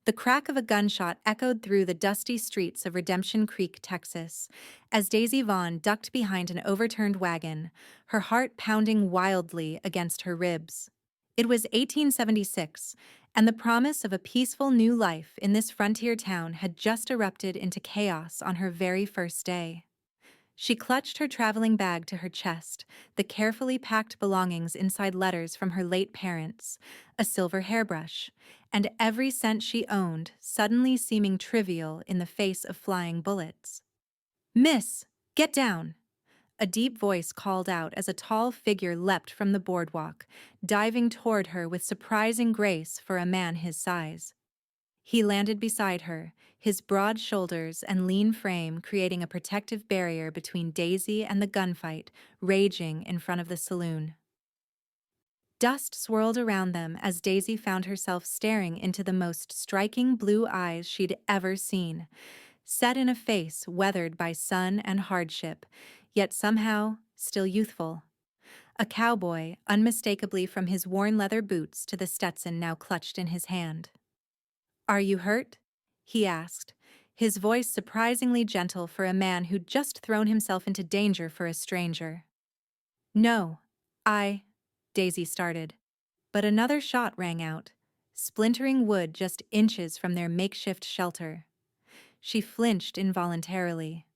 The crack of a gunshot echoed through the dusty streets of Redemption Creek, Texas, as Daisy Vaughn ducked behind an overturned wagon, her heart pounding wildly against her ribs. It was 1876, and the promise of a peaceful new life in this frontier town had just erupted into chaos on her very first day. She clutched her traveling bag to her chest, the carefully packed belongings inside letters from her late parents, a silver hairbrush, and every cent she owned suddenly seeming trivial in the face of flying bullets. "Miss, get down!" A deep voice called out as a tall figure leapt from the boardwalk, diving toward her with surprising grace for a man his size. He landed beside her, his broad shoulders and lean frame creating a protective barrier between Daisy and the gunfight raging in front of the saloon. Dust swirled around them as Daisy found herself staring into the most striking blue eyes she'd ever seen, set in a face weathered by sun and hardship, yet somehow still youthful. A cowboy, unmistakably from his worn leather boots to the Stetson now clutched in his hand. "Are you hurt?" he asked, his voice surprisingly gentle for a man who'd just thrown himself into danger for a stranger. "No, I—" Daisy started. But another shot rang out, splintering wood just inches from their makeshift shelter. She flinched involuntarily.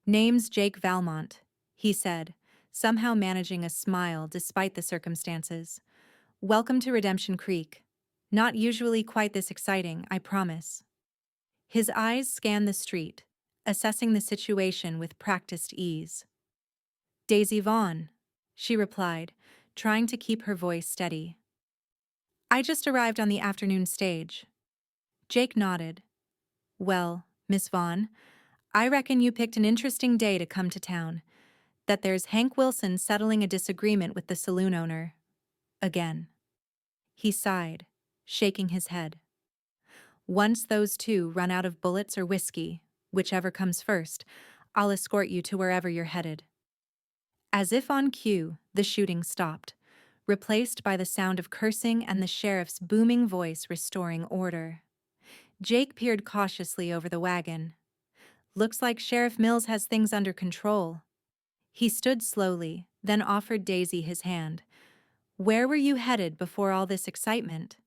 "Name's Jake Valmont," he said, somehow managing a smile despite the circumstances. "Welcome to Redemption Creek. Not usually quite this exciting, I promise." His eyes scanned the street, assessing the situation with practiced ease. "Daisy Vaughn," she replied, trying to keep her voice steady. "I just arrived on the afternoon stage." Jake nodded. "Well, Miss Vaughn, I reckon you picked an interesting day to come to town. That there's Hank Wilson settling a disagreement with the saloon owner. Again." He sighed, shaking his head. "Once those two run out of bullets or whiskey, whichever comes first, I'll escort you to wherever you're headed." As if on cue, the shooting stopped, replaced by the sound of cursing and the sheriff's booming voice restoring order. Jake peered cautiously over the wagon. "Looks like Sheriff Mills has things under control." He stood slowly, then offered Daisy his hand. "Where were you headed before all this excitement?"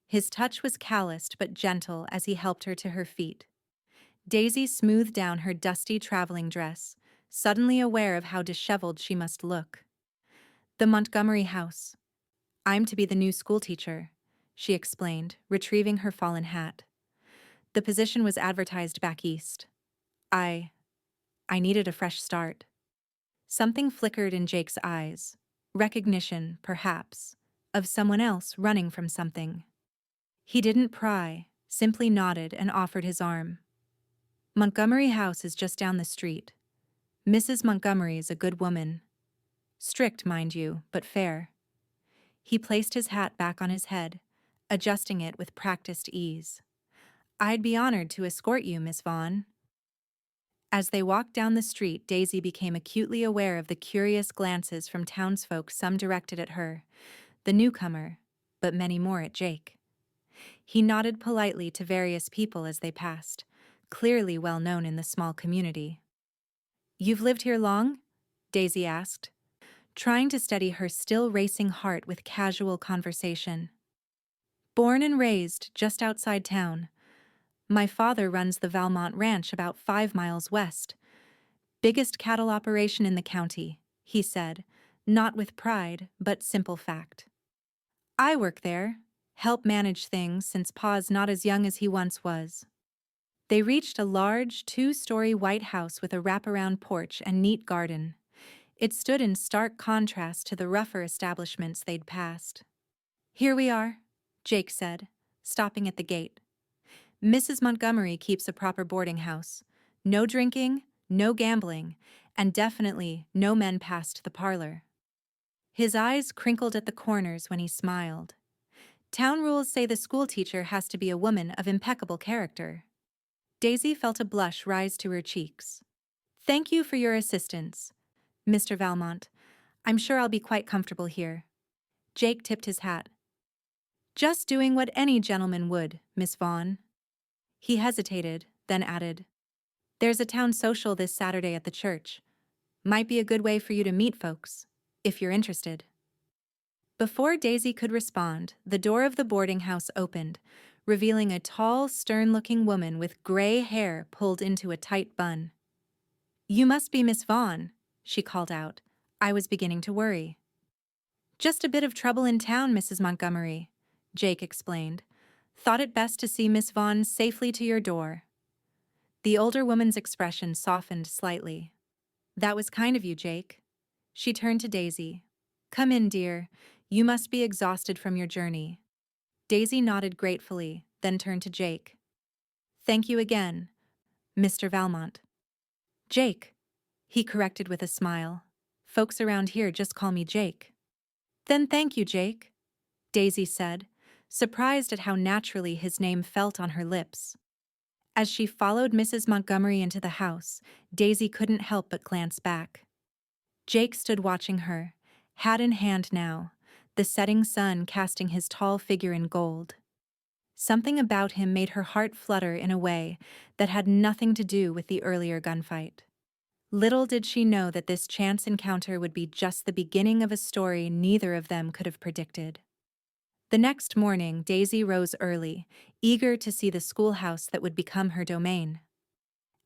His touch was calloused but gentle as he helped her to her feet. Daisy smoothed down her dusty traveling dress, suddenly aware of how disheveled she must look. "The Montgomery house. I'm to be the new schoolteacher," she explained, retrieving her fallen hat. "The position was advertised back east. I needed a fresh start." Something flickered in Jake's eyes. Recognition, perhaps, of someone else running from something. He didn't pry, simply nodded and offered his arm. "Montgomery House is just down the street. Mrs. Montgomery is a good woman. Strict, mind you, but fair." He placed his hat back on his head, adjusting it with practiced ease. "I'd be honored to escort you, Miss Vaughn." As they walked down the street, Daisy became acutely aware of the curious glances from townsfolk, some directed at her, the newcomer, but many more at Jake. He nodded politely to various people as they passed, clearly well known in the small community. "You've lived here long?" Daisy asked, trying to steady her still racing heart with casual conversation. "Born and raised just outside town. My father runs the Valmont Ranch about 5 miles west. Biggest cattle operation in the county," he said, not with pride, but simple fact. "I work there, help manage things since Pa's not as young as he once was." They reached a large, 2-story white house with a wraparound porch and neat garden. It stood in stark contrast to the rougher establishments they'd passed. "Here we are," Jake said, stopping at the gate. "Mrs. Montgomery keeps a proper boarding house. No drinking, no gambling, and definitely no men past the parlor." His eyes crinkled at the corners when he smiled. "Town rules say the schoolteacher has to be a woman of impeccable character." Daisy felt a blush rise to her cheeks. "Thank you for your assistance, Mr. Valmont. I'm sure I'll be quite comfortable here." Jake tipped his hat. Just doing what any gentleman would, Miss Vaughn. He hesitated, then added, There's a town social this Saturday at the church. Might be a good way for you to meet folks, if you're interested. Before Daisy could respond, the door of the boarding house opened, revealing a tall, stern-looking woman with gray hair pulled into a tight bun. You must be Miss Vaughn, she called out. I was beginning to worry. Just a bit of trouble in town, Mrs. Montgomery, Jake explained. Thought it best to see Miss Vaughn safely to your door. The older woman's expression softened slightly. That was kind of you, Jake. She turned to Daisy. Come in, dear. You must be exhausted from your journey. Daisy nodded gratefully, then turned to Jake. Thank you again, Mr. Valmont. Jake, he corrected with a smile. Folks around here just call me Jake. Then thank you, Jake, Daisy said, surprised at how naturally his name felt on her lips. As she followed Mrs. Montgomery into the house, Daisy couldn't help but glance back. Jake stood watching her, hat in hand now, the setting sun casting his tall figure in gold. Something about him made her heart flutter in a way that had nothing to do with the earlier gunfight. Little did she know that this chance encounter would be just the beginning of a story neither of them could have predicted. The next morning, Daisy rose early, eager to see the schoolhouse that would become her domain.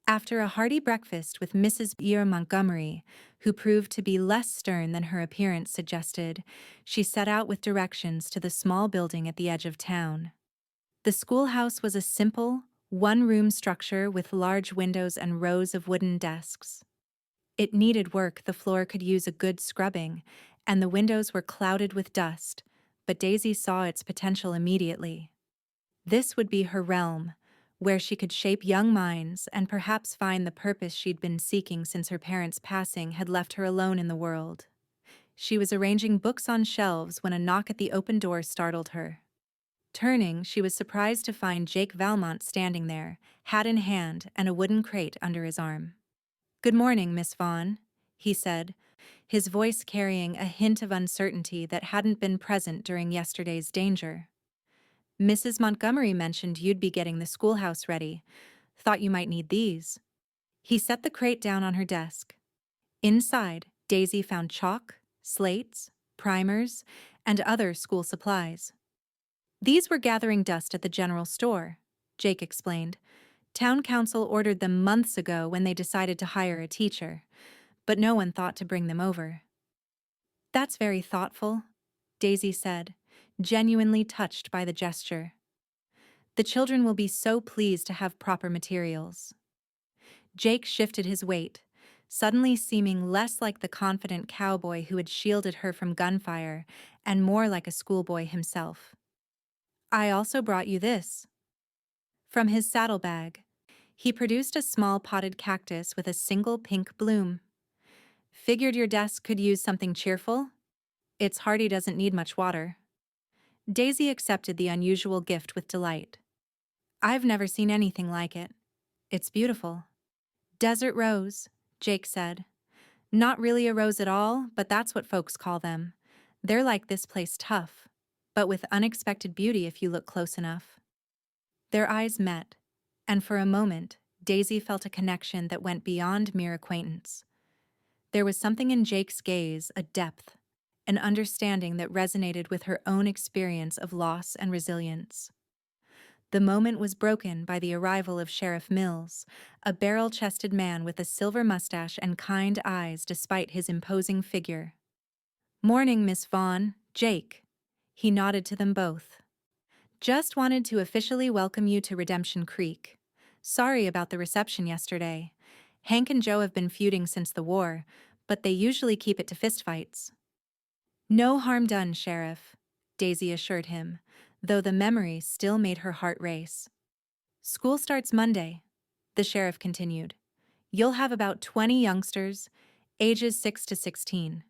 After a hearty breakfast with Mrs. Montgomery, who proved to be less stern than her appearance suggested, she set out with directions to the small building at the edge of town. The schoolhouse was a simple, one-room structure with large windows and rows of wooden desks. It needed work, the floor could use a good scrubbing, and the windows were clouded with dust, but Daisy saw its potential immediately. This would be her realm, where she could shape young minds and perhaps find the purpose she'd been seeking since her parents' passing had left her alone in the world. She was arranging books on shelves when a knock at the open door startled her. Turning, she was surprised to find Jake Valmont standing there, hat in hand and a wooden crate under his arm. Good morning, Miss Vaughn, he said, his voice carrying a hint of uncertainty that hadn't been present during yesterday's danger. Mrs. Montgomery mentioned you'd be getting the schoolhouse ready. Thought you might need these. He set the crate down on her desk. Inside, Daisy found chalk, slates, primers, and other school supplies. These were gathering dust at the general store, Jake explained. Town council ordered them months ago when they decided to hire a teacher, but no one thought to bring them over. That's very thoughtful, Daisy said, genuinely touched by the gesture. The children will be so pleased to have proper materials. Jake shifted his weight, suddenly seeming less like the confident cowboy who had shielded her from gunfire and more like a schoolboy himself. I also brought you this. From his saddlebag, he produced a small potted cactus with a single pink bloom. Figured your desk could use something cheerful? Its hardy doesn't need much water. Daisy accepted the unusual gift with delight. I've never seen anything like it. It's beautiful. Desert rose, Jake said. Not really a rose at all, but that's what folks call them. They're like this place tough, but with unexpected beauty if you look close enough. Their eyes met, and for a moment, Daisy felt a connection that went beyond mere acquaintance. There was something in Jake's gaze, a depth, an understanding that resonated with her own experience of loss and resilience. The moment was broken by the arrival of Sheriff Mills, a barrel-chested man with a silver mustache and kind eyes despite his imposing figure. Morning, Miss Vaughn, Jake. He nodded to them both. Just wanted to officially welcome you to Redemption Creek. Sorry about the reception yesterday. Hank and Joe have been feuding since the war, but they usually keep it to fistfights. No harm done, Sheriff, Daisy assured him, though the memory still made her heart race. School starts Monday, the sheriff continued. You'll have about 20 youngsters, ages 6 to 16.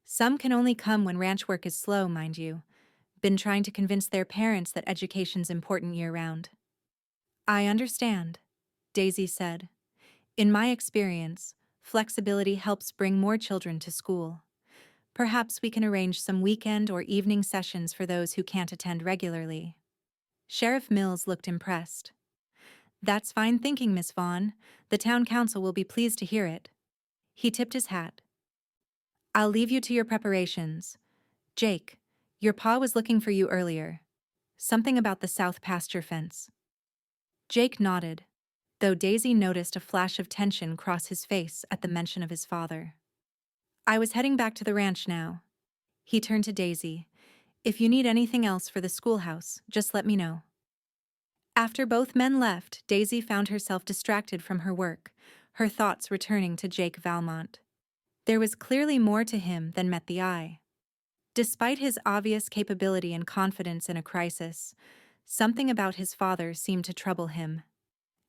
Some can only come when ranch work is slow, mind you. Been trying to convince their parents that education's important year-round. I understand, Daisy said. In my experience, flexibility helps bring more children to school. Perhaps we can arrange some weekend or evening sessions for those who can't attend regularly. Sheriff Mills looked impressed. That's fine thinking, Miss Vaughn. The town council will be pleased to hear it. He tipped his hat. I'll leave you to your preparations. Jake, your pa was looking for you earlier. Something about the south pasture fence. Jake nodded, though Daisy noticed a flash of tension cross his face at the mention of his father. I was heading back to the ranch now. He turned to Daisy. If you need anything else for the schoolhouse, just let me know. After both men left, Daisy found herself distracted from her work, her thoughts returning to Jake Valmont. There was clearly more to him than met the eye. Despite his obvious capability and confidence in a crisis, something about his father seemed to trouble him.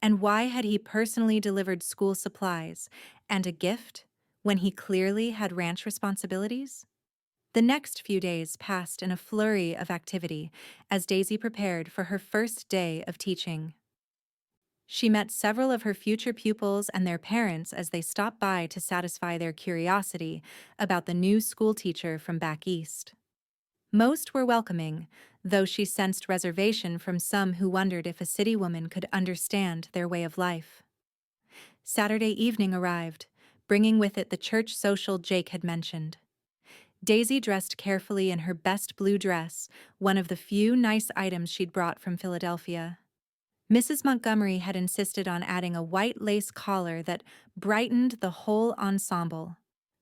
And why had he personally delivered school supplies and a gift when he clearly had ranch responsibilities? The next few days passed in a flurry of activity as Daisy prepared for her first day of teaching. She met several of her future pupils and their parents as they stopped by to satisfy their curiosity about the new schoolteacher from back east. Most were welcoming, though she sensed reservation from some who wondered if a city woman could understand their way of life. Saturday evening arrived, bringing with it the church social Jake had mentioned. Daisy dressed carefully in her best blue dress, one of the few nice items she'd brought from Philadelphia. Mrs. Montgomery had insisted on adding a white lace collar that brightened the whole ensemble.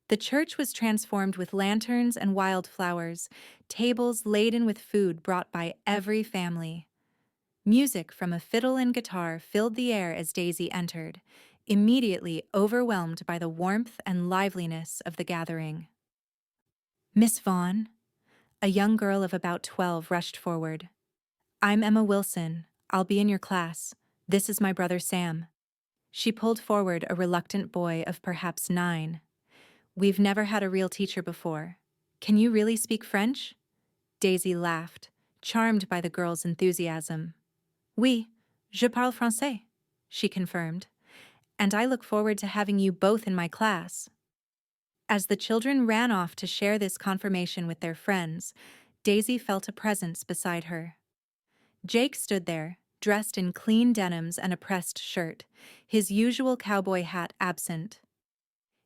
The church was transformed with lanterns and wildflowers, tables laden with food brought by every family. Music from a fiddle and guitar filled the air as Daisy entered, immediately overwhelmed by the warmth and liveliness of the gathering. Miss Vaughn, a young girl of about 12, rushed forward. I'm Emma Wilson. I'll be in your class. This is my brother Sam. She pulled forward a reluctant boy of perhaps 9. We've never had a real teacher before. Can you really speak French? Daisy laughed, charmed by the girl's enthusiasm. Oui, je parle français, she confirmed. And I look forward to having you both in my class. As the children ran off to share this confirmation with their friends, Daisy felt a presence beside her. Jake stood there, dressed in clean denims and a pressed shirt, his usual cowboy hat absent.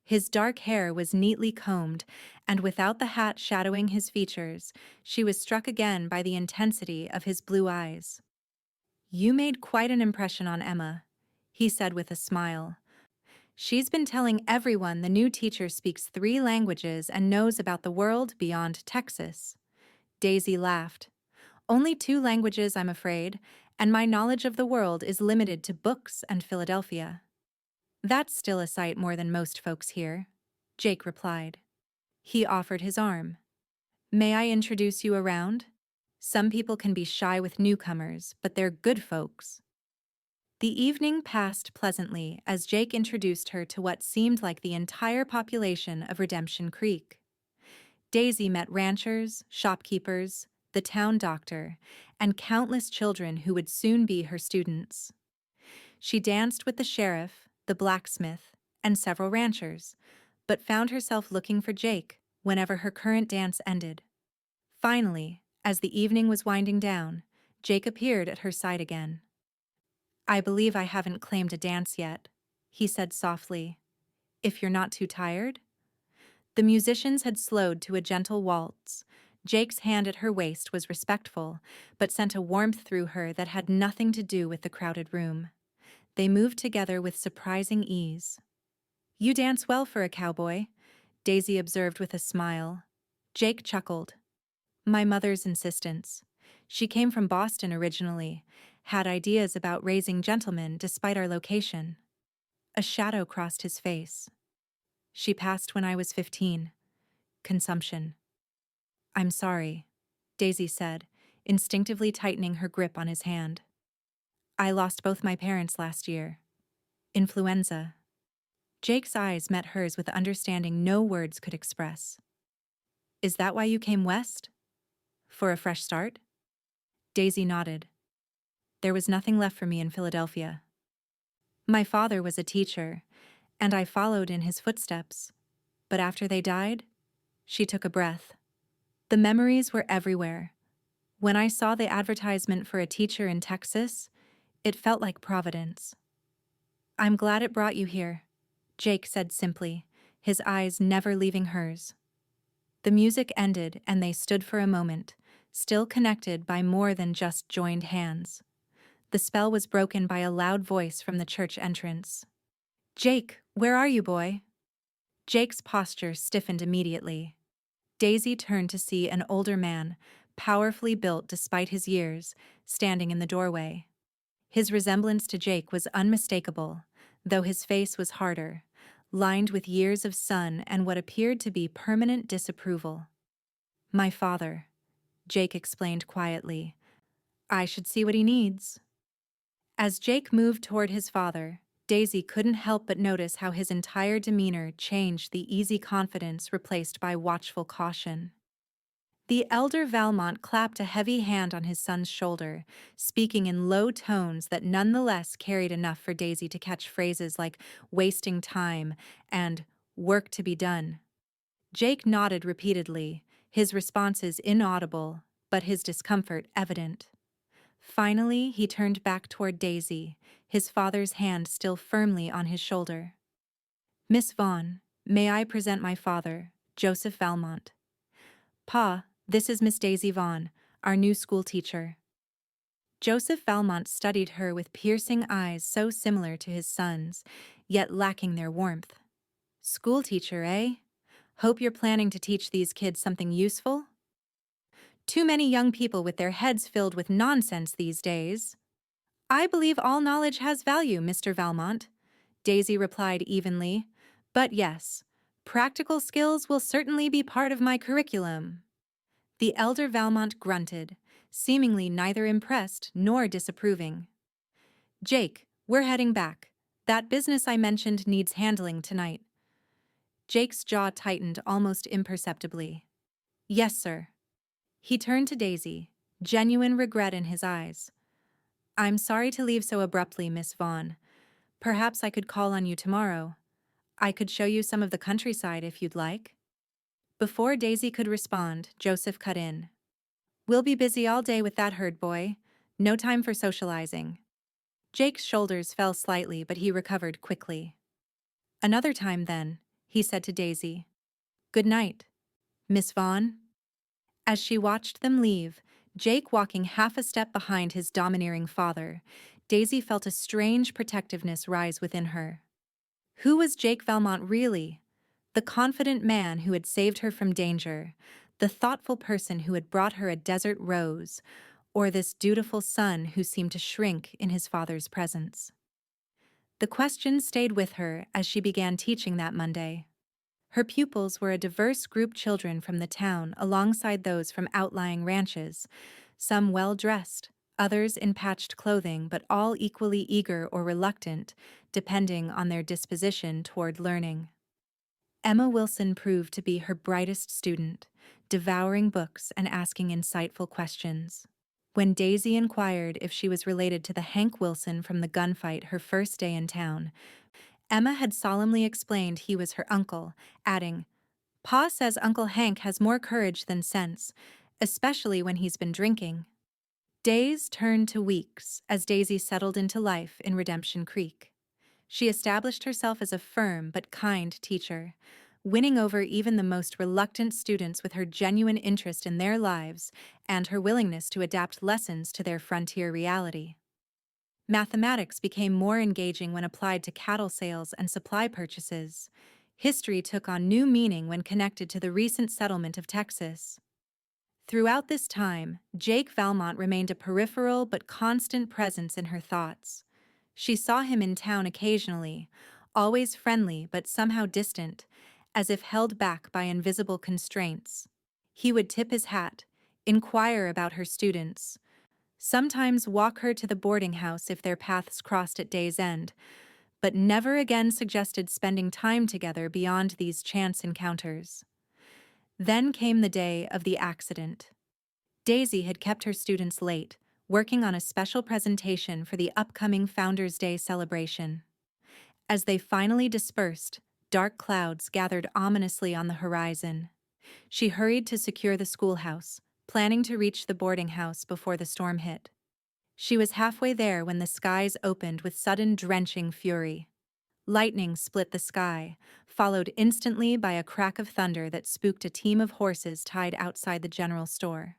His dark hair was neatly combed, and without the hat shadowing his features, she was struck again by the intensity of his blue eyes. You made quite an impression on Emma, he said with a smile. She's been telling everyone the new teacher speaks 3 languages and knows about the world beyond Texas. Daisy laughed. Only 2 languages, I'm afraid, and my knowledge of the world is limited to books and Philadelphia. That's still a sight more than most folks here, Jake replied. He offered his arm. May I introduce you around? Some people can be shy with newcomers, but they're good folks. The evening passed pleasantly as Jake introduced her to what seemed like the entire population of Redemption Creek. Daisy met ranchers, shopkeepers, the town doctor, and countless children who would soon be her students. She danced with the sheriff, the blacksmith, and several ranchers, but found herself looking for Jake whenever her current dance ended. Finally, as the evening was winding down, Jake appeared at her side again. I believe I haven't claimed a dance yet, he said softly. If you're not too tired? The musicians had slowed to a gentle waltz. Jake's hand at her waist was respectful, but sent a warmth through her that had nothing to do with the crowded room. They moved together with surprising ease. You dance well for a cowboy, Daisy observed with a smile. Jake chuckled. My mother's insistence. She came from Boston originally, had ideas about raising gentlemen despite our location. A shadow crossed his face. She passed when I was 15. Consumption. I'm sorry, Daisy said, instinctively tightening her grip on his hand. I lost both my parents last year. Influenza. Jake's eyes met hers with understanding no words could express. Is that why you came west? For a fresh start? Daisy nodded. There was nothing left for me in Philadelphia. My father was a teacher, and I followed in his footsteps. But after they died, She took a breath. The memories were everywhere. When I saw the advertisement for a teacher in Texas, it felt like Providence. I'm glad it brought you here, Jake said simply, his eyes never leaving hers. The music ended and they stood for a moment, still connected by more than just joined hands. The spell was broken by a loud voice from the church entrance. Jake, where are you, boy? Jake's posture stiffened immediately. Daisy turned to see an older man, powerfully built despite his years, standing in the doorway. His resemblance to Jake was unmistakable, though his face was harder, lined with years of sun and what appeared to be permanent disapproval. My father, Jake explained quietly. I should see what he needs. As Jake moved toward his father, Daisy couldn't help but notice how his entire demeanor changed, the easy confidence replaced by watchful caution. The elder Valmont clapped a heavy hand on his son's shoulder, speaking in low tones that nonetheless carried enough for Daisy to catch phrases like wasting time and work to be done. Jake nodded repeatedly, his responses inaudible, but his discomfort evident. Finally, he turned back toward Daisy, his father's hand still firmly on his shoulder. Miss Vaughn, may I present my father, Joseph Valmont. Pa, this is Miss Daisy Vaughn, our new school teacher. Joseph Valmont studied her with piercing eyes so similar to his son's, yet lacking their warmth. School teacher, eh? Hope you're planning to teach these kids something useful? Too many young people with their heads filled with nonsense these days. I believe all knowledge has value, Mr. Valmont, Daisy replied evenly. But yes, practical skills will certainly be part of my curriculum. The elder Valmont grunted, seemingly neither impressed nor disapproving. Jake, we're heading back. That business I mentioned needs handling tonight. Jake's jaw tightened almost imperceptibly. Yes, sir. He turned to Daisy, genuine regret in his eyes. I'm sorry to leave so abruptly, Miss Vaughn. Perhaps I could call on you tomorrow. I could show you some of the countryside if you'd like. Before Daisy could respond, Joseph cut in. We'll be busy all day with that herd, boy. No time for socializing. Jake's shoulders fell slightly, but he recovered quickly. Another time, then, he said to Daisy. Good night, Miss Vaughn. As she watched them leave, Jake walking half a step behind his domineering father, Daisy felt a strange protectiveness rise within her. Who was Jake Valmont really? The confident man who had saved her from danger, the thoughtful person who had brought her a desert rose, or this dutiful son who seemed to shrink in his father's presence? The question stayed with her as she began teaching that Monday. Her pupils were a diverse group, children from the town alongside those from outlying ranches, some well-dressed, others in patched clothing, but all equally eager or reluctant, depending on their disposition toward learning. Emma Wilson proved to be her brightest student, devouring books and asking insightful questions. When Daisy inquired if she was related to the Hank Wilson from the gunfight her first day in town, Emma had solemnly explained he was her uncle, adding, Pa says Uncle Hank has more courage than sense, especially when he's been drinking. Days turned to weeks as Daisy settled into life in Redemption Creek. She established herself as a firm but kind teacher, winning over even the most reluctant students with her genuine interest in their lives and her willingness to adapt lessons to their frontier reality. Mathematics became more engaging when applied to cattle sales and supply purchases. History took on new meaning when connected to the recent settlement of Texas. Throughout this time, Jake Valmont remained a peripheral but constant presence in her thoughts. She saw him in town occasionally, always friendly but somehow distant, as if held back by invisible constraints. He would tip his hat, inquire about her students, sometimes walk her to the boarding house if their paths crossed at day's end, but never again suggested spending time together beyond these chance encounters. Then came the day of the accident. Daisy had kept her students late, working on a special presentation for the upcoming Founders' Day celebration. As they finally dispersed, dark clouds gathered ominously on the horizon. She hurried to secure the schoolhouse, planning to reach the boarding house before the storm hit. She was halfway there when the skies opened with sudden drenching fury. Lightning split the sky, followed instantly by a crack of thunder that spooked a team of horses tied outside the general store.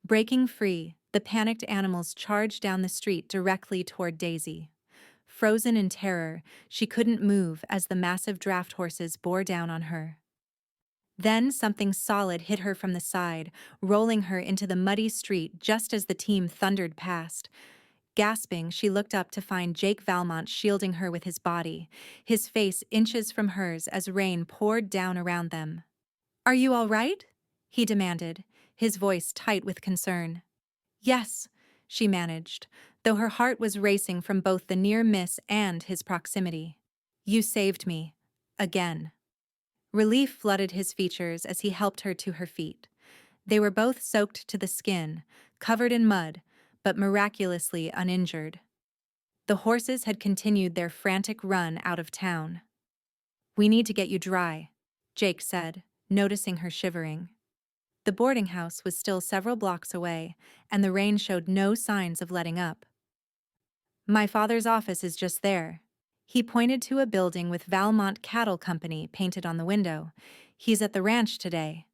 Breaking free, the panicked animals charged down the street directly toward Daisy. Frozen in terror, she couldn't move as the massive draft horses bore down on her. Then something solid hit her from the side, rolling her into the muddy street just as the team thundered past. Gasping, she looked up to find Jake Valmont shielding her with his body, his face inches from hers as rain poured down around them. "Are you all right?" he demanded, his voice tight with concern. "Yes," she managed, though her heart was racing from both the near miss and his proximity. "You saved me. Again." Relief flooded his features as he helped her to her feet. They were both soaked to the skin, covered in mud, but miraculously uninjured. The horses had continued their frantic run out of town. "We need to get you dry," Jake said, noticing her shivering. The boarding house was still several blocks away, and the rain showed no signs of letting up. "My father's office is just there." He pointed to a building with Valmont Cattle Company painted on the window. "He's at the ranch today."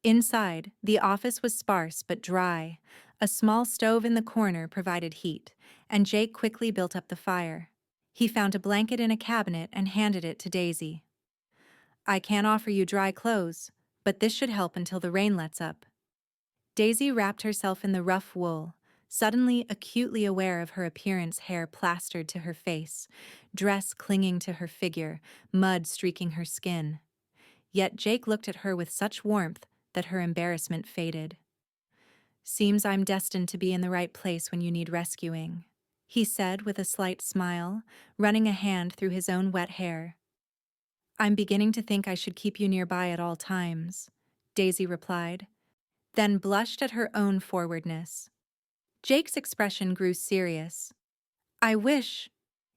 Inside, the office was sparse but dry. A small stove in the corner provided heat, and Jake quickly built up the fire. He found a blanket in a cabinet and handed it to Daisy. "I can't offer you dry clothes, but this should help until the rain lets up." Daisy wrapped herself in the rough wool, suddenly acutely aware of her appearance, hair plastered to her face, dress clinging to her figure, mud streaking her skin. Yet Jake looked at her with such warmth that her embarrassment faded. "Seems I'm destined to be in the right place when you need rescuing," he said with a slight smile, running a hand through his own wet hair. "I'm beginning to think I should keep you nearby at all times," Daisy replied, then blushed at her own forwardness. Jake's expression grew serious. "I wish,"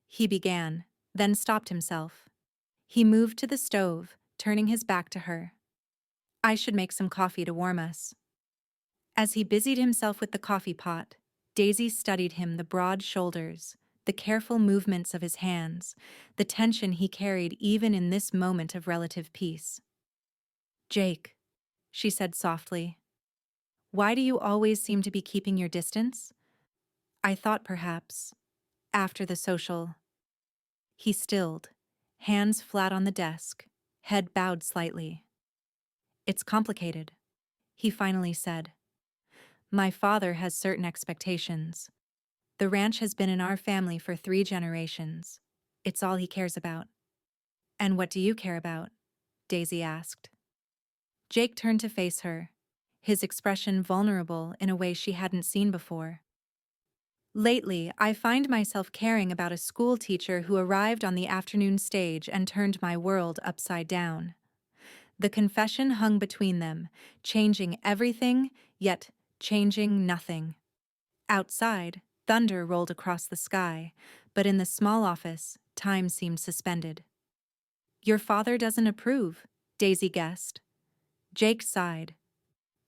he began, then stopped himself. He moved to the stove, turning his back to her. "I should make some coffee to warm us." As he busied himself with the coffee pot, Daisy studied him, the broad shoulders, the careful movements of his hands, the tension he carried even in this moment of relative peace. "Jake," she said softly, "why do you always seem to be keeping your distance? I thought perhaps, after the social—" He stilled, hands flat on the desk, head bowed slightly. "It's complicated," he finally said. "My father has certain expectations. The ranch has been in our family for 3 generations. It's all he cares about." "And what do you care about?" Daisy asked. Jake turned to face her, his expression vulnerable in a way she hadn't seen before. "Lately, I find myself caring about a school teacher who arrived on the afternoon stage and turned my world upside down." The confession hung between them, changing everything, yet changing nothing. Outside, thunder rolled across the sky, but in the small office, time seemed suspended. "Your father doesn't approve," Daisy guessed. Jake sighed.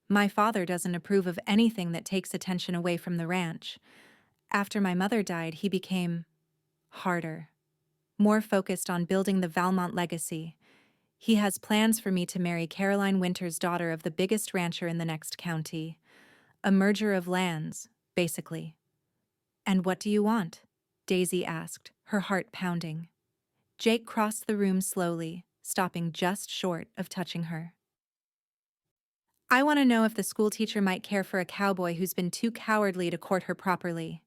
"My father doesn't approve of anything that takes attention away from the ranch. After my mother died, he became harder, more focused on building the Valmont legacy. He has plans for me to marry Caroline Winter's daughter of the biggest rancher in the next county. A merger of lands, basically." "And what do you want?" Daisy asked, her heart pounding. Jake crossed the room slowly, stopping just short of touching her. "I want to know if the schoolteacher might care for a cowboy who's been too cowardly to court her properly."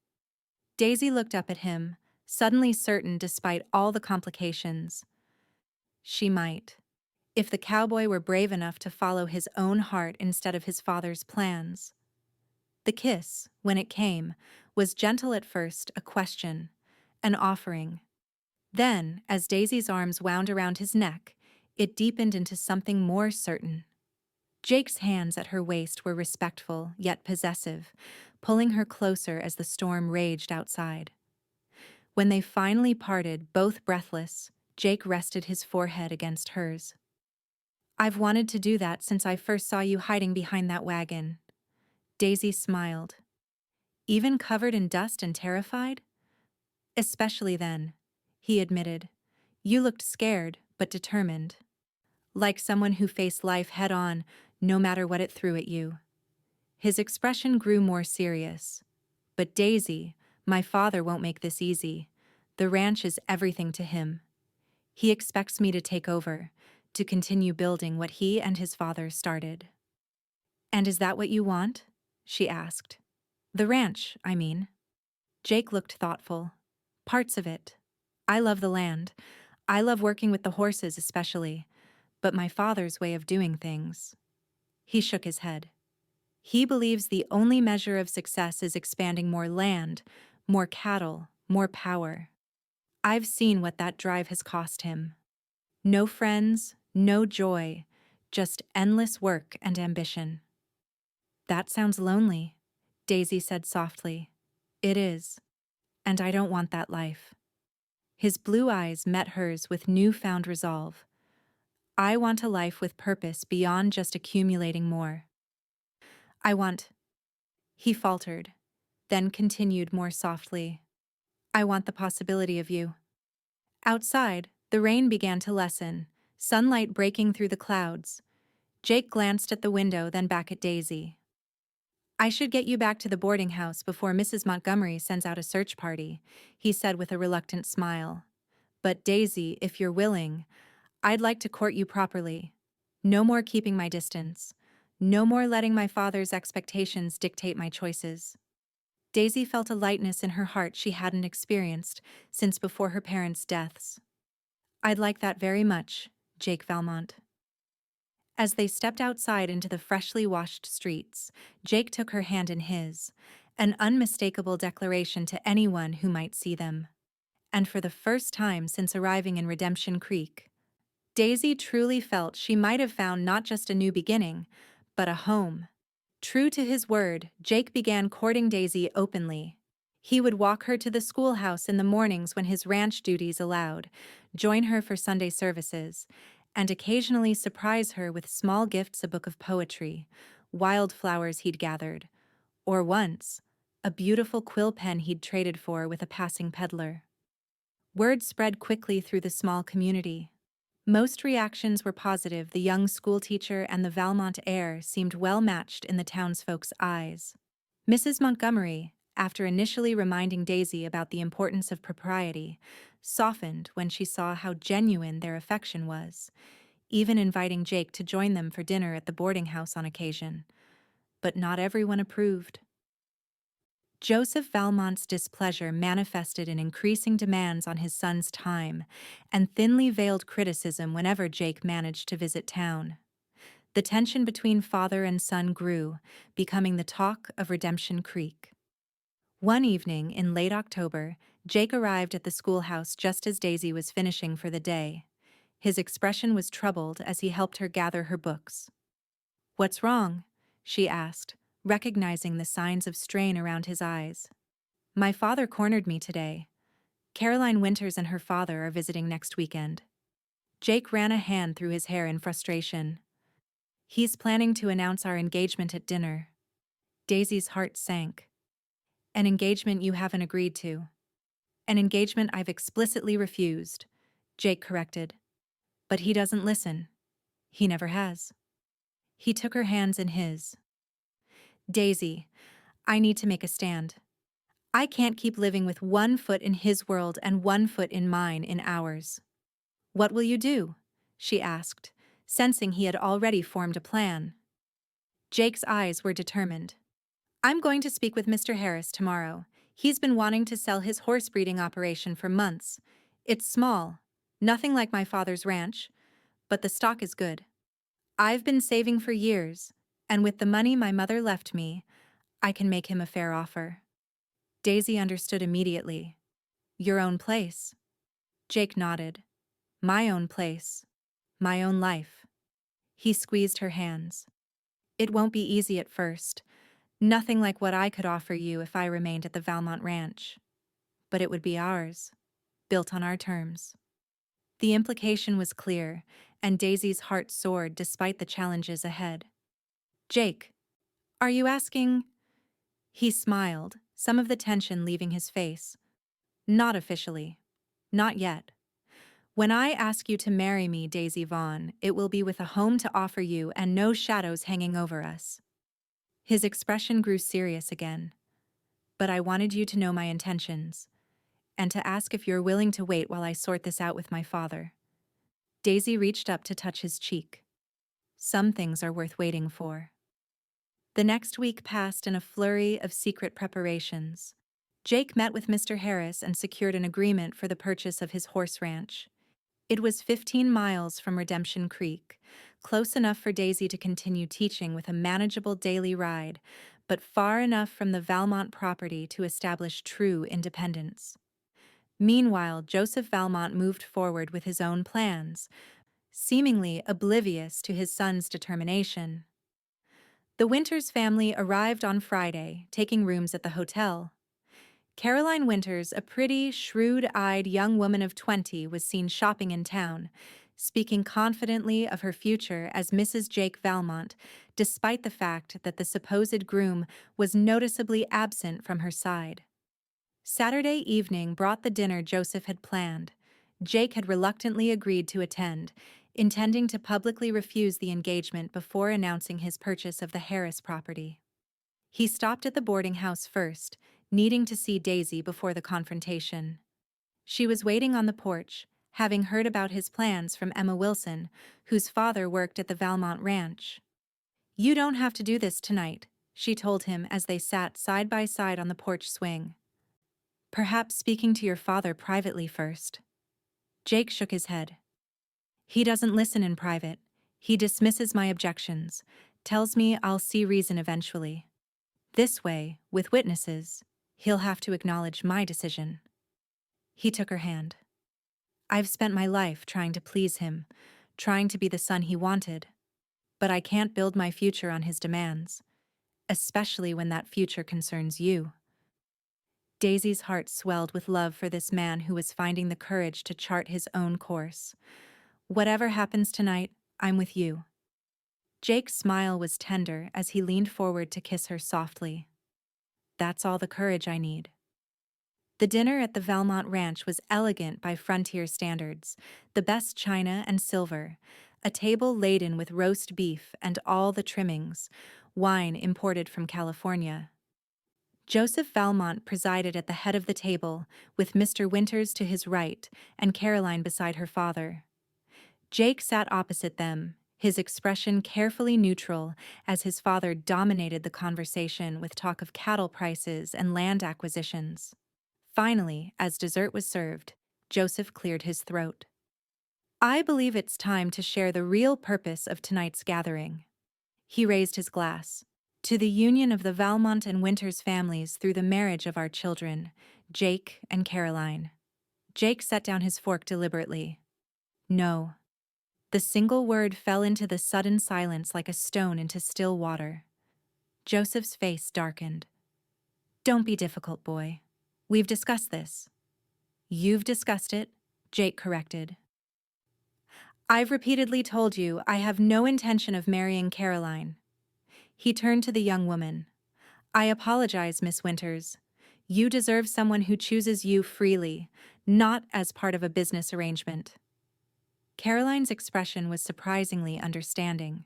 Daisy looked up at him, suddenly certain despite all the complications. She might. If the cowboy were brave enough to follow his own heart instead of his father's plans. The kiss, when it came, was gentle at first, a question, an offering. Then, as Daisy's arms wound around his neck, it deepened into something more certain. Jake's hands at her waist were respectful, yet possessive, pulling her closer as the storm raged outside. When they finally parted, both breathless, Jake rested his forehead against hers. I've wanted to do that since I first saw you hiding behind that wagon. Daisy smiled. Even covered in dust and terrified? Especially then, he admitted. You looked scared, but determined. Like someone who faced life head-on, no matter what it threw at you. His expression grew more serious. But Daisy, my father won't make this easy. The ranch is everything to him. He expects me to take over, to continue building what he and his father started. And is that what you want? She asked. The ranch, I mean. Jake looked thoughtful. Parts of it. I love the land. I love working with the horses especially. But my father's way of doing things. He shook his head. He believes the only measure of success is expanding more land, more cattle, more power. I've seen what that drive has cost him. No friends, no joy, just endless work and ambition. That sounds lonely, Daisy said softly. It is. And I don't want that life. His blue eyes met hers with newfound resolve. I want a life with purpose beyond just accumulating more. I want... He faltered, then continued more softly. I want the possibility of you. Outside, the rain began to lessen, sunlight breaking through the clouds. Jake glanced at the window, then back at Daisy. I should get you back to the boarding house before Mrs. Montgomery sends out a search party, he said with a reluctant smile. But Daisy, if you're willing, I'd like to court you properly. No more keeping my distance. No more letting my father's expectations dictate my choices. Daisy felt a lightness in her heart she hadn't experienced since before her parents' deaths. I'd like that very much, Jake Valmont. As they stepped outside into the freshly washed streets, Jake took her hand in his, an unmistakable declaration to anyone who might see them. And for the first time since arriving in Redemption Creek, Daisy truly felt she might have found not just a new beginning, but a home. True to his word, Jake began courting Daisy openly. He would walk her to the schoolhouse in the mornings when his ranch duties allowed, join her for Sunday services, and occasionally surprise her with small gifts, a book of poetry, wildflowers he'd gathered, or once, a beautiful quill pen he'd traded for with a passing peddler. Word spread quickly through the small community. Most reactions were positive. The young schoolteacher and the Valmont heir seemed well matched in the townsfolk's eyes. Mrs. Montgomery, after initially reminding Daisy about the importance of propriety, softened when she saw how genuine their affection was, even inviting Jake to join them for dinner at the boarding house on occasion. But not everyone approved. Joseph Valmont's displeasure manifested in increasing demands on his son's time and thinly veiled criticism whenever Jake managed to visit town. The tension between father and son grew, becoming the talk of Redemption Creek. One evening in late October, Jake arrived at the schoolhouse just as Daisy was finishing for the day. His expression was troubled as he helped her gather her books. "What's wrong?" she asked, recognizing the signs of strain around his eyes. "My father cornered me today. Caroline Winters and her father are visiting next weekend." Jake ran a hand through his hair in frustration. "He's planning to announce our engagement at dinner." Daisy's heart sank. "An engagement you haven't agreed to." "An engagement I've explicitly refused," Jake corrected. "But he doesn't listen. He never has." He took her hands in his. "Daisy, I need to make a stand. I can't keep living with one foot in his world and one foot in mine in ours." "What will you do?" she asked, sensing he had already formed a plan. Jake's eyes were determined. "I'm going to speak with Mr. Harris tomorrow. He's been wanting to sell his horse breeding operation for months. It's small, nothing like my father's ranch, but the stock is good. I've been saving for years, and with the money my mother left me, I can make him a fair offer." Daisy understood immediately. "Your own place?" Jake nodded. "My own place. My own life." He squeezed her hands. "It won't be easy at first. Nothing like what I could offer you if I remained at the Valmont Ranch. But it would be ours, built on our terms." The implication was clear, and Daisy's heart soared despite the challenges ahead. Jake, are you asking? He smiled, some of the tension leaving his face. Not officially. Not yet. When I ask you to marry me, Daisy Vaughn, it will be with a home to offer you and no shadows hanging over us. His expression grew serious again. But I wanted you to know my intentions, and to ask if you're willing to wait while I sort this out with my father. Daisy reached up to touch his cheek. Some things are worth waiting for. The next week passed in a flurry of secret preparations. Jake met with Mr. Harris and secured an agreement for the purchase of his horse ranch. It was 15 miles from Redemption Creek, close enough for Daisy to continue teaching with a manageable daily ride, but far enough from the Valmont property to establish true independence. Meanwhile, Joseph Valmont moved forward with his own plans, seemingly oblivious to his son's determination. The Winters family arrived on Friday, taking rooms at the hotel. Caroline Winters, a pretty, shrewd-eyed young woman of 20, was seen shopping in town, speaking confidently of her future as Mrs. Jake Valmont, despite the fact that the supposed groom was noticeably absent from her side. Saturday evening brought the dinner Joseph had planned. Jake had reluctantly agreed to attend, intending to publicly refuse the engagement before announcing his purchase of the Harris property. He stopped at the boarding house first, needing to see Daisy before the confrontation. She was waiting on the porch, having heard about his plans from Emma Wilson, whose father worked at the Valmont Ranch. "You don't have to do this tonight," she told him as they sat side by side on the porch swing. "Perhaps speaking to your father privately first." Jake shook his head. "He doesn't listen in private. He dismisses my objections, tells me I'll see reason eventually. This way, with witnesses, he'll have to acknowledge my decision." He took her hand. "I've spent my life trying to please him, trying to be the son he wanted. But I can't build my future on his demands, especially when that future concerns you." Daisy's heart swelled with love for this man who was finding the courage to chart his own course. "Whatever happens tonight, I'm with you." Jake's smile was tender as he leaned forward to kiss her softly. "That's all the courage I need." The dinner at the Valmont Ranch was elegant by frontier standards, the best china and silver, a table laden with roast beef and all the trimmings, wine imported from California. Joseph Valmont presided at the head of the table, with Mr. Winters to his right and Caroline beside her father. Jake sat opposite them, his expression carefully neutral as his father dominated the conversation with talk of cattle prices and land acquisitions. Finally, as dessert was served, Joseph cleared his throat. "I believe it's time to share the real purpose of tonight's gathering." He raised his glass. "To the union of the Valmont and Winters families through the marriage of our children, Jake and Caroline." Jake set down his fork deliberately. "No." The single word fell into the sudden silence like a stone into still water. Joseph's face darkened. "Don't be difficult, boy. We've discussed this." "You've discussed it," Jake corrected. "I've repeatedly told you I have no intention of marrying Caroline." He turned to the young woman. "I apologize, Miss Winters. You deserve someone who chooses you freely, not as part of a business arrangement." Caroline's expression was surprisingly understanding.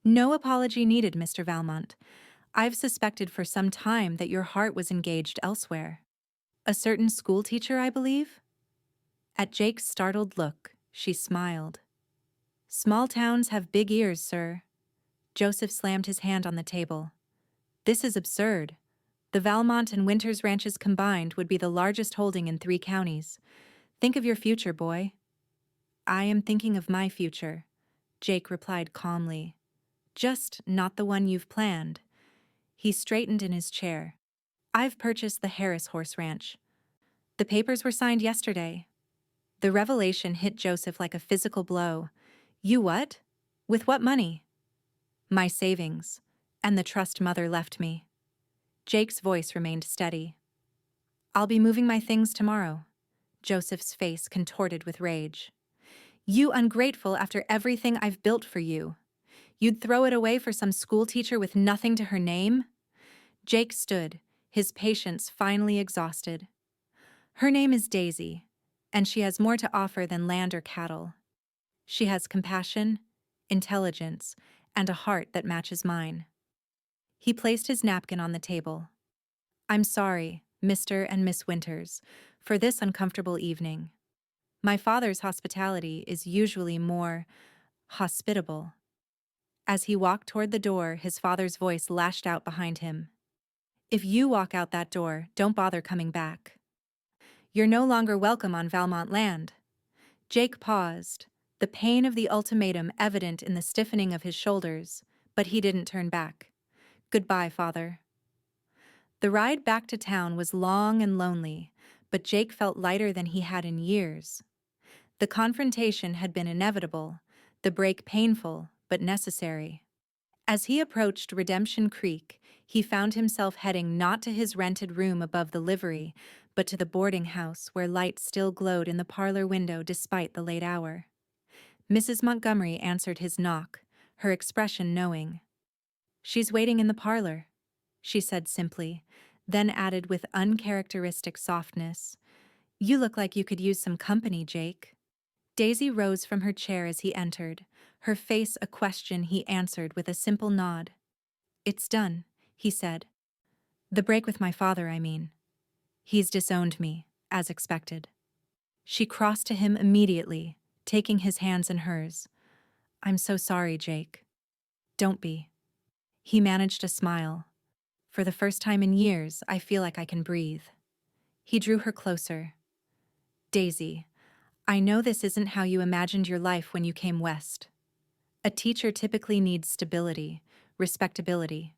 "No apology needed, Mr. Valmont. I've suspected for some time that your heart was engaged elsewhere. A certain schoolteacher, I believe?" At Jake's startled look, she smiled. "Small towns have big ears, sir." Joseph slammed his hand on the table. "This is absurd. The Valmont and Winters ranches combined would be the largest holding in 3 counties. Think of your future, boy." "I am thinking of my future," Jake replied calmly. "Just not the one you've planned." He straightened in his chair. "I've purchased the Harris horse ranch. The papers were signed yesterday." The revelation hit Joseph like a physical blow. "You what? With what money?" "My savings, and the trust Mother left me." Jake's voice remained steady. "I'll be moving my things tomorrow." Joseph's face contorted with rage. You ungrateful after everything I've built for you. You'd throw it away for some schoolteacher with nothing to her name? Jake stood, his patience finally exhausted. Her name is Daisy, and she has more to offer than land or cattle. She has compassion, intelligence, and a heart that matches mine. He placed his napkin on the table. I'm sorry, Mr. and Miss Winters, for this uncomfortable evening. My father's hospitality is usually more hospitable. As he walked toward the door, his father's voice lashed out behind him. If you walk out that door, don't bother coming back. You're no longer welcome on Valmont land. Jake paused, the pain of the ultimatum evident in the stiffening of his shoulders, but he didn't turn back. Goodbye, father. The ride back to town was long and lonely, but Jake felt lighter than he had in years. The confrontation had been inevitable, the break painful, but necessary. As he approached Redemption Creek, he found himself heading not to his rented room above the livery, but to the boarding house where light still glowed in the parlor window despite the late hour. Mrs. Montgomery answered his knock, her expression knowing. She's waiting in the parlor, she said simply, then added with uncharacteristic softness, You look like you could use some company, Jake. Daisy rose from her chair as he entered, her face a question he answered with a simple nod. It's done, he said. The break with my father, I mean. He's disowned me, as expected. She crossed to him immediately, taking his hands in hers. I'm so sorry, Jake. Don't be. He managed a smile. For the first time in years, I feel like I can breathe. He drew her closer. Daisy, I know this isn't how you imagined your life when you came west. A teacher typically needs stability, respectability.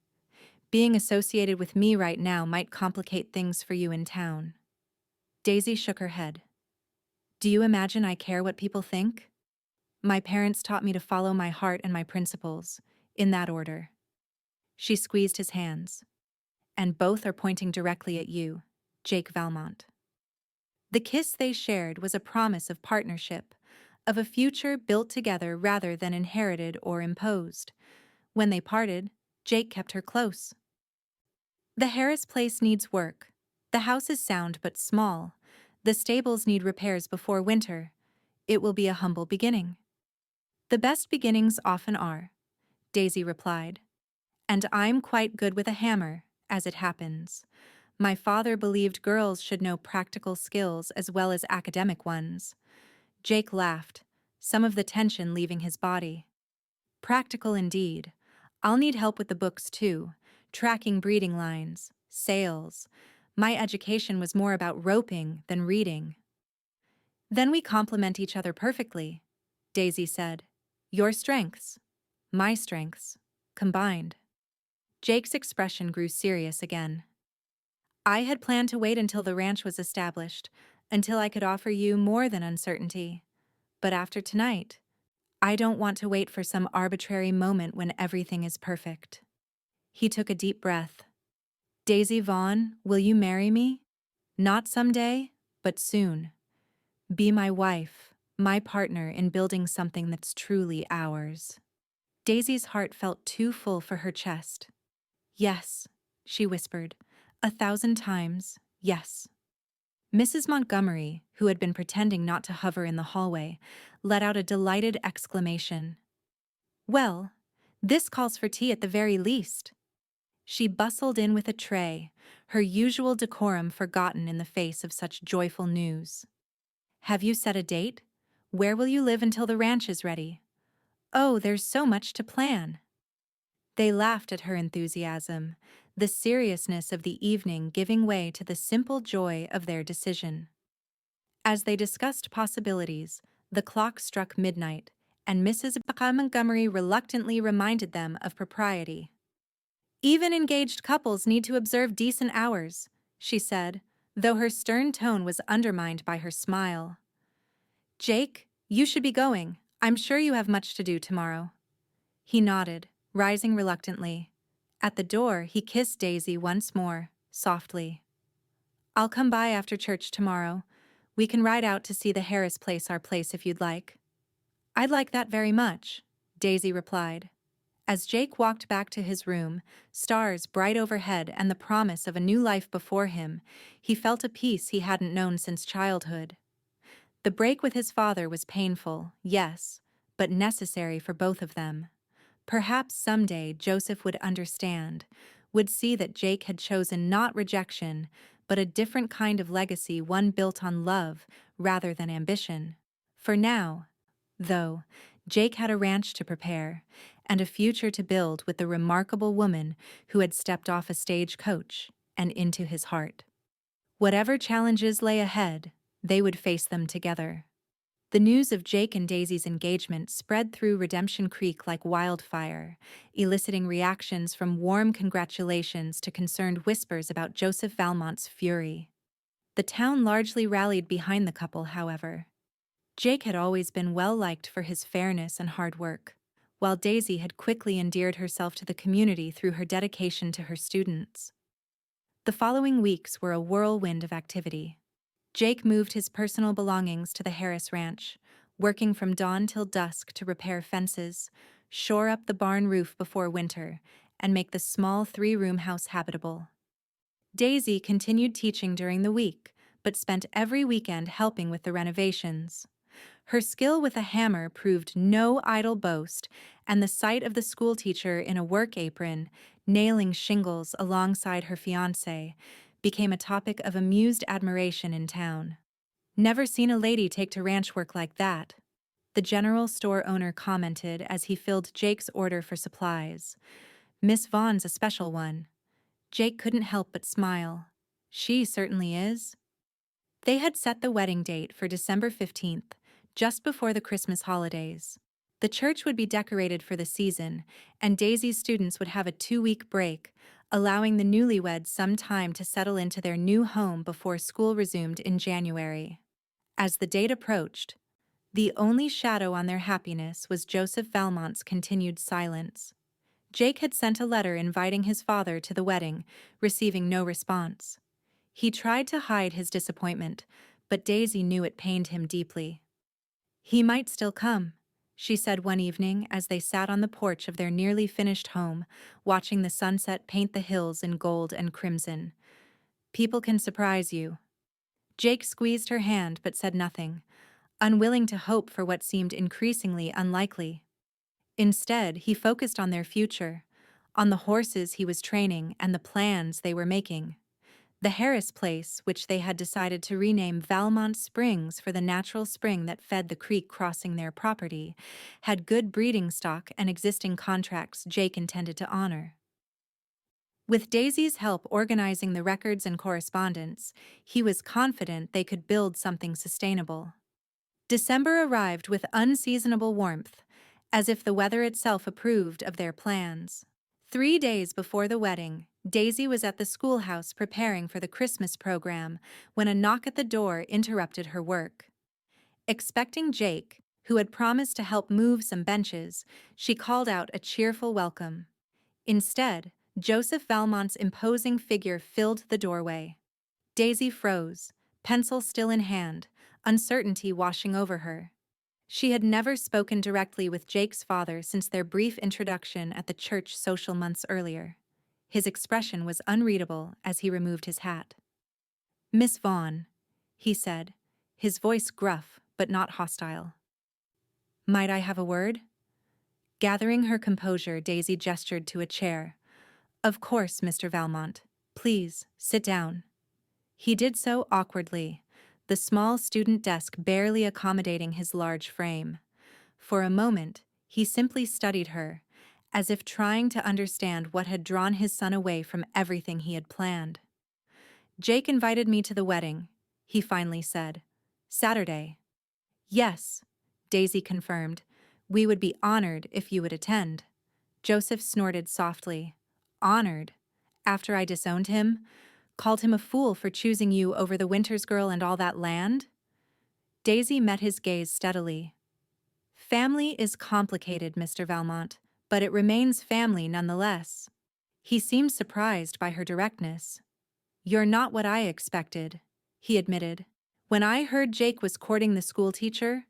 Being associated with me right now might complicate things for you in town. Daisy shook her head. Do you imagine I care what people think? My parents taught me to follow my heart and my principles, in that order. She squeezed his hands. And both are pointing directly at you, Jake Valmont. The kiss they shared was a promise of partnership, of a future built together rather than inherited or imposed. When they parted, Jake kept her close. The Harris place needs work. The house is sound but small. The stables need repairs before winter. It will be a humble beginning. The best beginnings often are, Daisy replied. And I'm quite good with a hammer, as it happens. My father believed girls should know practical skills as well as academic ones. Jake laughed, some of the tension leaving his body. Practical indeed. I'll need help with the books too, tracking breeding lines, sales. My education was more about roping than reading. Then we complement each other perfectly, Daisy said. Your strengths, my strengths, combined. Jake's expression grew serious again. I had planned to wait until the ranch was established, until I could offer you more than uncertainty. But after tonight, I don't want to wait for some arbitrary moment when everything is perfect. He took a deep breath. Daisy Vaughn, will you marry me? Not someday, but soon. Be my wife, my partner in building something that's truly ours. Daisy's heart felt too full for her chest. Yes, she whispered. 1,000 times, yes. Mrs. Montgomery, who had been pretending not to hover in the hallway, let out a delighted exclamation. Well, this calls for tea at the very least. She bustled in with a tray, her usual decorum forgotten in the face of such joyful news. Have you set a date? Where will you live until the ranch is ready? Oh, there's so much to plan. They laughed at her enthusiasm, the seriousness of the evening giving way to the simple joy of their decision. As they discussed possibilities, the clock struck midnight, and Mrs. Montgomery reluctantly reminded them of propriety. Even engaged couples need to observe decent hours, she said, though her stern tone was undermined by her smile. Jake, you should be going. I'm sure you have much to do tomorrow. He nodded, rising reluctantly. At the door, he kissed Daisy once more, softly. I'll come by after church tomorrow. We can ride out to see the Harris place our place if you'd like. "I'd like that very much," Daisy replied. As Jake walked back to his room, stars bright overhead and the promise of a new life before him, he felt a peace he hadn't known since childhood. The break with his father was painful, yes, but necessary for both of them. Perhaps someday Joseph would understand, would see that Jake had chosen not rejection, but a different kind of legacy, one built on love rather than ambition. For now, though, Jake had a ranch to prepare, and a future to build with the remarkable woman who had stepped off a stagecoach and into his heart. Whatever challenges lay ahead, they would face them together. The news of Jake and Daisy's engagement spread through Redemption Creek like wildfire, eliciting reactions from warm congratulations to concerned whispers about Joseph Valmont's fury. The town largely rallied behind the couple, however. Jake had always been well liked for his fairness and hard work, while Daisy had quickly endeared herself to the community through her dedication to her students. The following weeks were a whirlwind of activity. Jake moved his personal belongings to the Harris Ranch, working from dawn till dusk to repair fences, shore up the barn roof before winter, and make the small three-room house habitable. Daisy continued teaching during the week, but spent every weekend helping with the renovations. Her skill with a hammer proved no idle boast, and the sight of the schoolteacher in a work apron, nailing shingles alongside her fiancé, became a topic of amused admiration in town. "Never seen a lady take to ranch work like that," the general store owner commented as he filled Jake's order for supplies. "Miss Vaughn's a special one." Jake couldn't help but smile. "She certainly is." They had set the wedding date for December 15th, just before the Christmas holidays. The church would be decorated for the season, and Daisy's students would have a 2-week break, allowing the newlyweds some time to settle into their new home before school resumed in January. As the date approached, the only shadow on their happiness was Joseph Valmont's continued silence. Jake had sent a letter inviting his father to the wedding, receiving no response. He tried to hide his disappointment, but Daisy knew it pained him deeply. "He might still come," she said one evening as they sat on the porch of their nearly finished home, watching the sunset paint the hills in gold and crimson. "People can surprise you." Jake squeezed her hand but said nothing, unwilling to hope for what seemed increasingly unlikely. Instead, he focused on their future, on the horses he was training and the plans they were making. The Harris place, which they had decided to rename Valmont Springs for the natural spring that fed the creek crossing their property, had good breeding stock and existing contracts Jake intended to honor. With Daisy's help organizing the records and correspondence, he was confident they could build something sustainable. December arrived with unseasonable warmth, as if the weather itself approved of their plans. 3 days before the wedding, Daisy was at the schoolhouse preparing for the Christmas program when a knock at the door interrupted her work. Expecting Jake, who had promised to help move some benches, she called out a cheerful welcome. Instead, Joseph Valmont's imposing figure filled the doorway. Daisy froze, pencil still in hand, uncertainty washing over her. She had never spoken directly with Jake's father since their brief introduction at the church social months earlier. His expression was unreadable as he removed his hat. "Miss Vaughn," he said, his voice gruff but not hostile. "Might I have a word?" Gathering her composure, Daisy gestured to a chair. "Of course, Mr. Valmont. Please, sit down." He did so awkwardly, the small student desk barely accommodating his large frame. For a moment, he simply studied her, as if trying to understand what had drawn his son away from everything he had planned. "Jake invited me to the wedding," he finally said. "Saturday." "Yes," Daisy confirmed. "We would be honored if you would attend." Joseph snorted softly. "Honored? After I disowned him? Called him a fool for choosing you over the Winters girl and all that land?" Daisy met his gaze steadily. "Family is complicated, Mr. Valmont, but it remains family nonetheless." He seemed surprised by her directness. "You're not what I expected," he admitted. "When I heard Jake was courting the schoolteacher,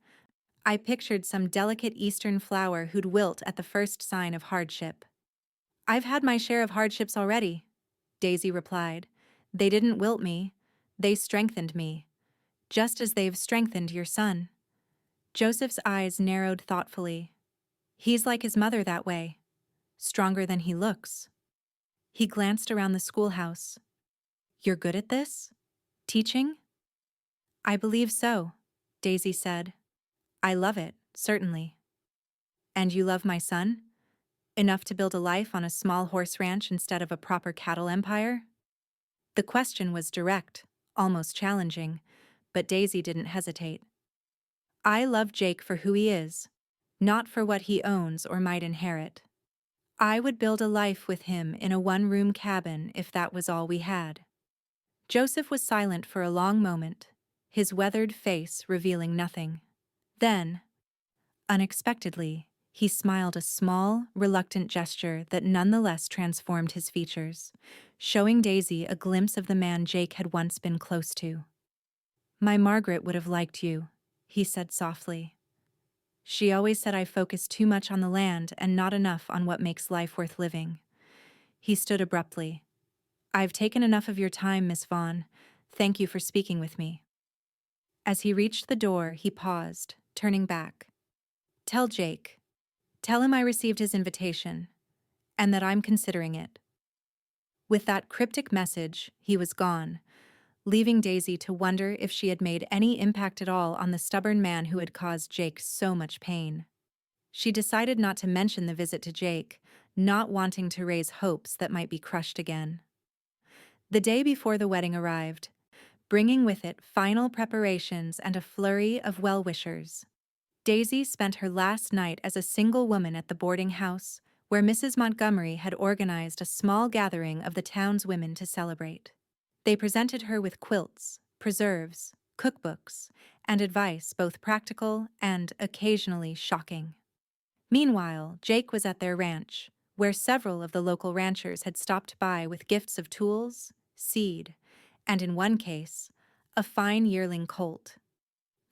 I pictured some delicate Eastern flower who'd wilt at the first sign of hardship. I've had my share of hardships already, Daisy replied. They didn't wilt me, they strengthened me, just as they've strengthened your son. Joseph's eyes narrowed thoughtfully. He's like his mother that way, stronger than he looks. He glanced around the schoolhouse. You're good at this? Teaching? I believe so, Daisy said. I love it, certainly. And you love my son? Enough to build a life on a small horse ranch instead of a proper cattle empire? The question was direct, almost challenging, but Daisy didn't hesitate. I love Jake for who he is, not for what he owns or might inherit. I would build a life with him in a one-room cabin if that was all we had. Joseph was silent for a long moment, his weathered face revealing nothing. Then, unexpectedly, he smiled a small, reluctant gesture that nonetheless transformed his features, showing Daisy a glimpse of the man Jake had once been close to. My Margaret would have liked you, he said softly. She always said I focused too much on the land and not enough on what makes life worth living. He stood abruptly. I've taken enough of your time, Miss Vaughn. Thank you for speaking with me. As he reached the door, he paused, turning back. Tell Jake. Tell him I received his invitation, and that I'm considering it. With that cryptic message, he was gone, leaving Daisy to wonder if she had made any impact at all on the stubborn man who had caused Jake so much pain. She decided not to mention the visit to Jake, not wanting to raise hopes that might be crushed again. The day before the wedding arrived, bringing with it final preparations and a flurry of well-wishers. Daisy spent her last night as a single woman at the boarding house, where Mrs. Montgomery had organized a small gathering of the town's women to celebrate. They presented her with quilts, preserves, cookbooks, and advice both practical and occasionally shocking. Meanwhile, Jake was at their ranch, where several of the local ranchers had stopped by with gifts of tools, seed, and in one case, a fine yearling colt.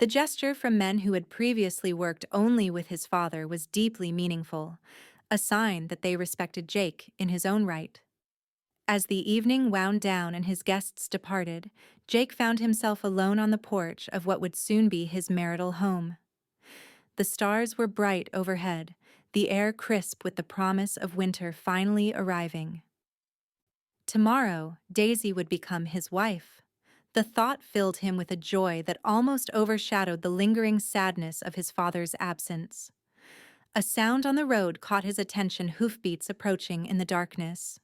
The gesture from men who had previously worked only with his father was deeply meaningful, a sign that they respected Jake in his own right. As the evening wound down and his guests departed, Jake found himself alone on the porch of what would soon be his marital home. The stars were bright overhead, the air crisp with the promise of winter finally arriving. Tomorrow, Daisy would become his wife. The thought filled him with a joy that almost overshadowed the lingering sadness of his father's absence. A sound on the road caught his attention, hoofbeats approaching in the darkness.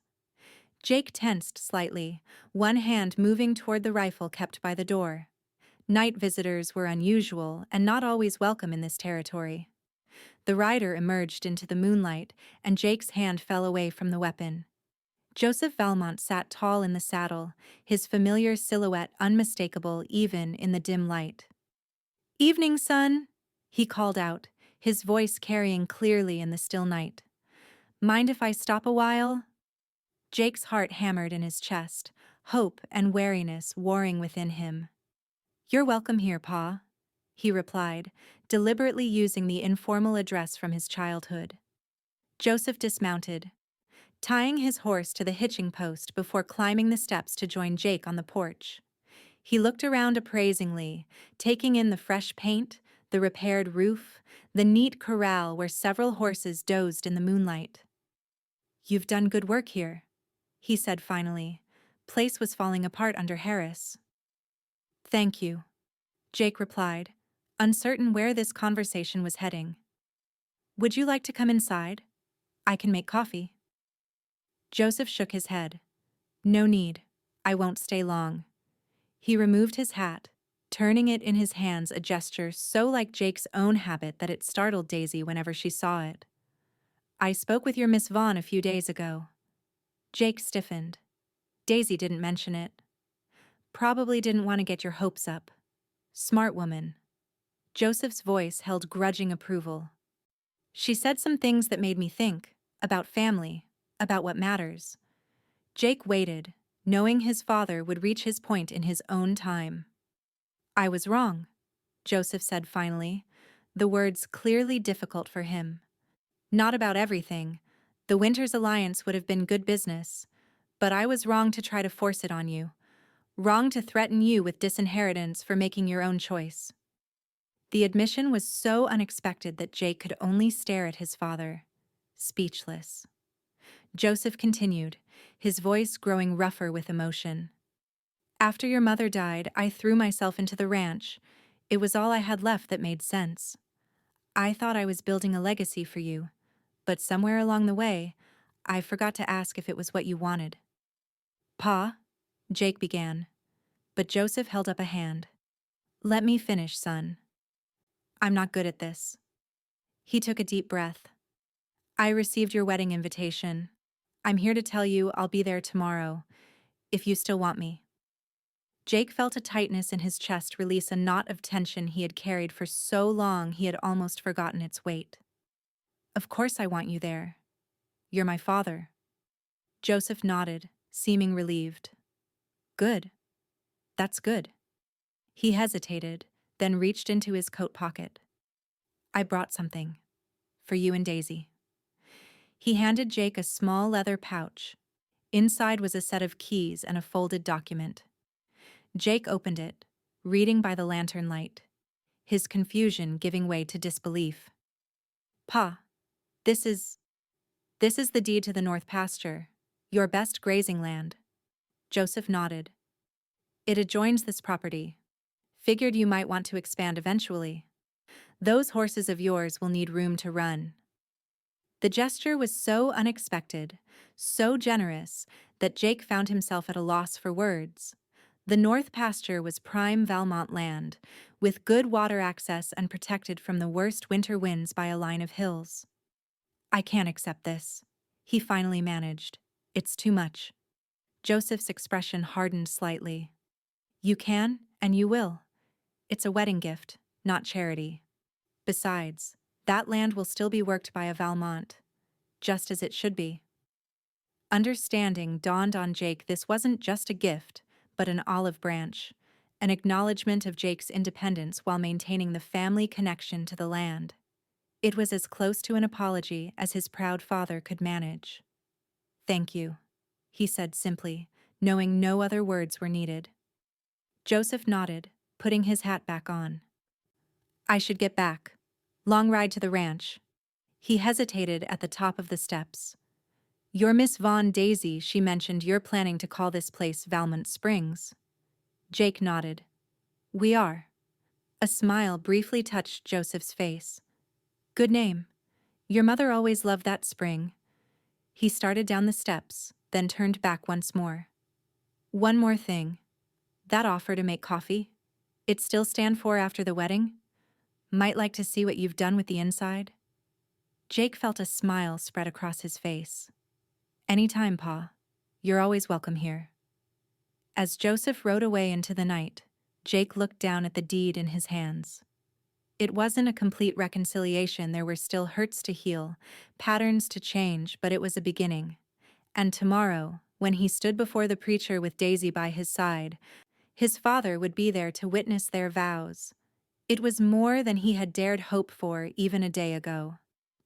Jake tensed slightly, one hand moving toward the rifle kept by the door. Night visitors were unusual and not always welcome in this territory. The rider emerged into the moonlight, and Jake's hand fell away from the weapon. Joseph Valmont sat tall in the saddle, his familiar silhouette unmistakable even in the dim light. "Evening, son," he called out, his voice carrying clearly in the still night. "Mind if I stop a while?" Jake's heart hammered in his chest, hope and wariness warring within him. "You're welcome here, Pa," he replied, deliberately using the informal address from his childhood. Joseph dismounted, tying his horse to the hitching post before climbing the steps to join Jake on the porch. He looked around appraisingly, taking in the fresh paint, the repaired roof, the neat corral where several horses dozed in the moonlight. "You've done good work here," he said finally. "Place was falling apart under Harris." "Thank you," Jake replied, uncertain where this conversation was heading. "Would you like to come inside? I can make coffee." Joseph shook his head. "No need. I won't stay long." He removed his hat, turning it in his hands, a gesture so like Jake's own habit that it startled Daisy whenever she saw it. "I spoke with your Miss Vaughn a few days ago." Jake stiffened. Daisy didn't mention it. "Probably didn't want to get your hopes up. Smart woman." Joseph's voice held grudging approval. "She said some things that made me think, about family, about what matters." Jake waited, knowing his father would reach his point in his own time. "I was wrong," Joseph said finally, the words clearly difficult for him. Not about everything. The Winters alliance would have been good business, but I was wrong to try to force it on you. Wrong to threaten you with disinheritance for making your own choice. The admission was so unexpected that Jake could only stare at his father, speechless. Joseph continued, his voice growing rougher with emotion. After your mother died, I threw myself into the ranch. It was all I had left that made sense. I thought I was building a legacy for you, but somewhere along the way, I forgot to ask if it was what you wanted. Pa, Jake began, but Joseph held up a hand. Let me finish, son. I'm not good at this. He took a deep breath. I received your wedding invitation. I'm here to tell you I'll be there tomorrow, if you still want me. Jake felt a tightness in his chest release a knot of tension he had carried for so long he had almost forgotten its weight. Of course I want you there. You're my father. Joseph nodded, seeming relieved. Good. That's good. He hesitated, then reached into his coat pocket. I brought something. For you and Daisy. He handed Jake a small leather pouch. Inside was a set of keys and a folded document. Jake opened it, reading by the lantern light, his confusion giving way to disbelief. Pa, this is the deed to the north pasture, your best grazing land. Joseph nodded. It adjoins this property. Figured you might want to expand eventually. Those horses of yours will need room to run. The gesture was so unexpected, so generous, that Jake found himself at a loss for words. The north pasture was prime Valmont land, with good water access and protected from the worst winter winds by a line of hills. I can't accept this, he finally managed. It's too much. Joseph's expression hardened slightly. You can, and you will. It's a wedding gift, not charity. Besides, that land will still be worked by a Valmont, just as it should be. Understanding dawned on Jake this wasn't just a gift, but an olive branch, an acknowledgement of Jake's independence while maintaining the family connection to the land. It was as close to an apology as his proud father could manage. Thank you, he said simply, knowing no other words were needed. Joseph nodded, putting his hat back on. I should get back. Long ride to the ranch. He hesitated at the top of the steps. You're Miss Vaughn Daisy, she mentioned you're planning to call this place Valmont Springs. Jake nodded. We are. A smile briefly touched Joseph's face. Good name. Your mother always loved that spring. He started down the steps, then turned back once more. One more thing. That offer to make coffee? It still stand for after the wedding? Might like to see what you've done with the inside? Jake felt a smile spread across his face. Anytime, Pa. You're always welcome here. As Joseph rode away into the night, Jake looked down at the deed in his hands. It wasn't a complete reconciliation, there were still hurts to heal, patterns to change, but it was a beginning. And tomorrow, when he stood before the preacher with Daisy by his side, his father would be there to witness their vows. It was more than he had dared hope for even a day ago.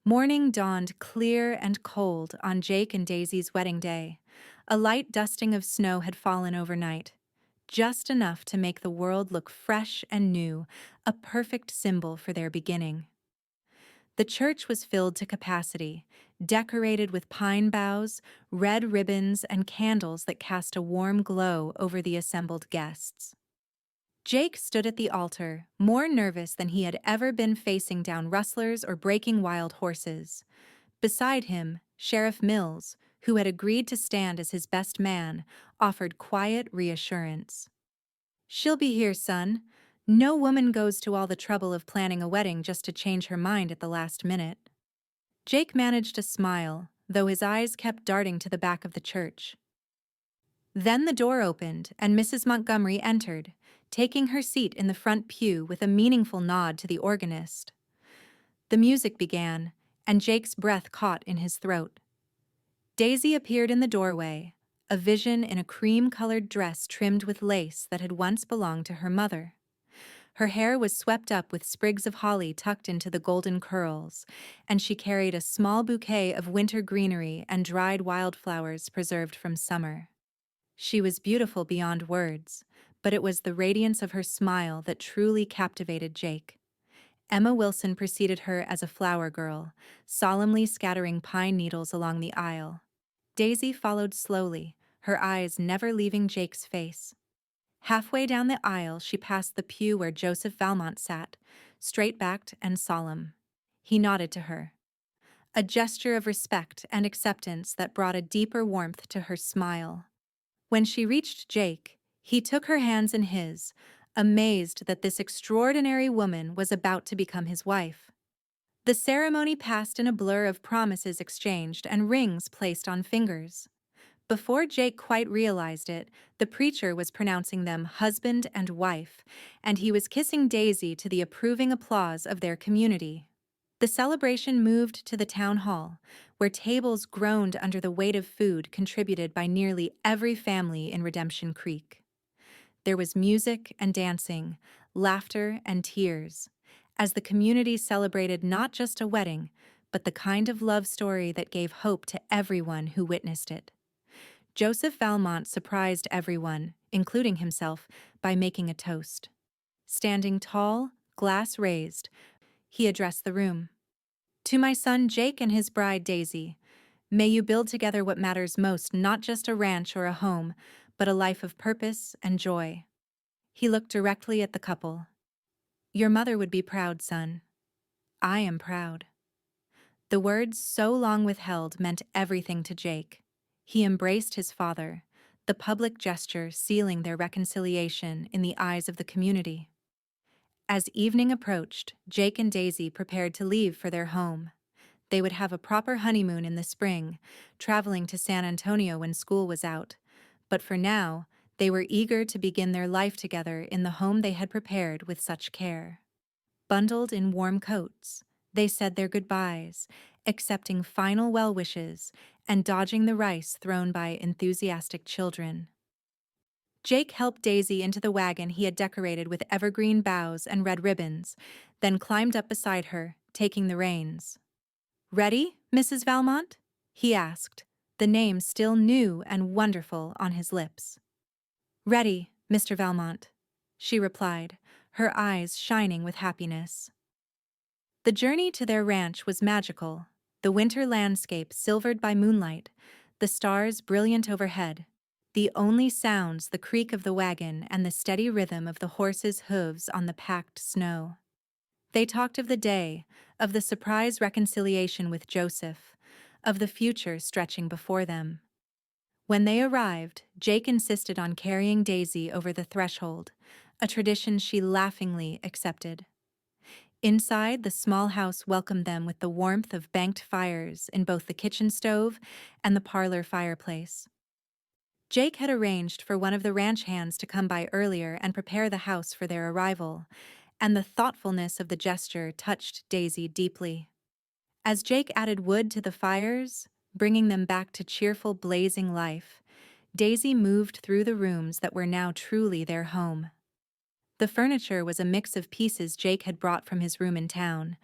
Morning dawned clear and cold on Jake and Daisy's wedding day. A light dusting of snow had fallen overnight, just enough to make the world look fresh and new, a perfect symbol for their beginning. The church was filled to capacity, decorated with pine boughs, red ribbons, and candles that cast a warm glow over the assembled guests. Jake stood at the altar, more nervous than he had ever been facing down rustlers or breaking wild horses. Beside him, Sheriff Mills, who had agreed to stand as his best man, offered quiet reassurance. She'll be here, son. No woman goes to all the trouble of planning a wedding just to change her mind at the last minute. Jake managed a smile, though his eyes kept darting to the back of the church. Then the door opened and Mrs. Montgomery entered, taking her seat in the front pew with a meaningful nod to the organist. The music began, and Jake's breath caught in his throat. Daisy appeared in the doorway, a vision in a cream-colored dress trimmed with lace that had once belonged to her mother. Her hair was swept up with sprigs of holly tucked into the golden curls, and she carried a small bouquet of winter greenery and dried wildflowers preserved from summer. She was beautiful beyond words, but it was the radiance of her smile that truly captivated Jake. Emma Wilson preceded her as a flower girl, solemnly scattering pine needles along the aisle. Daisy followed slowly, her eyes never leaving Jake's face. Halfway down the aisle, she passed the pew where Joseph Valmont sat, straight-backed and solemn. He nodded to her, a gesture of respect and acceptance that brought a deeper warmth to her smile. When she reached Jake, he took her hands in his, amazed that this extraordinary woman was about to become his wife. The ceremony passed in a blur of promises exchanged and rings placed on fingers. Before Jake quite realized it, the preacher was pronouncing them husband and wife, and he was kissing Daisy to the approving applause of their community. The celebration moved to the town hall, where tables groaned under the weight of food contributed by nearly every family in Redemption Creek. There was music and dancing, laughter and tears, as the community celebrated not just a wedding, but the kind of love story that gave hope to everyone who witnessed it. Joseph Valmont surprised everyone, including himself, by making a toast. Standing tall, glass raised, he addressed the room. To my son Jake and his bride Daisy, may you build together what matters most, not just a ranch or a home, but a life of purpose and joy. He looked directly at the couple. Your mother would be proud, son. I am proud. The words so long withheld meant everything to Jake. He embraced his father, the public gesture sealing their reconciliation in the eyes of the community. As evening approached, Jake and Daisy prepared to leave for their home. They would have a proper honeymoon in the spring, traveling to San Antonio when school was out. But for now, they were eager to begin their life together in the home they had prepared with such care. Bundled in warm coats, they said their goodbyes, accepting final well wishes and dodging the rice thrown by enthusiastic children. Jake helped Daisy into the wagon he had decorated with evergreen boughs and red ribbons, then climbed up beside her, taking the reins. Ready, Mrs. Valmont? He asked, the name still new and wonderful on his lips. Ready, Mr. Valmont, she replied, her eyes shining with happiness. The journey to their ranch was magical, the winter landscape silvered by moonlight, the stars brilliant overhead, the only sounds the creak of the wagon and the steady rhythm of the horses' hooves on the packed snow. They talked of the day, of the surprise reconciliation with Joseph, of the future stretching before them. When they arrived, Jake insisted on carrying Daisy over the threshold, a tradition she laughingly accepted. Inside, the small house welcomed them with the warmth of banked fires in both the kitchen stove and the parlor fireplace. Jake had arranged for one of the ranch hands to come by earlier and prepare the house for their arrival, and the thoughtfulness of the gesture touched Daisy deeply. As Jake added wood to the fires, bringing them back to cheerful, blazing life, Daisy moved through the rooms that were now truly their home. The furniture was a mix of pieces Jake had brought from his room in town,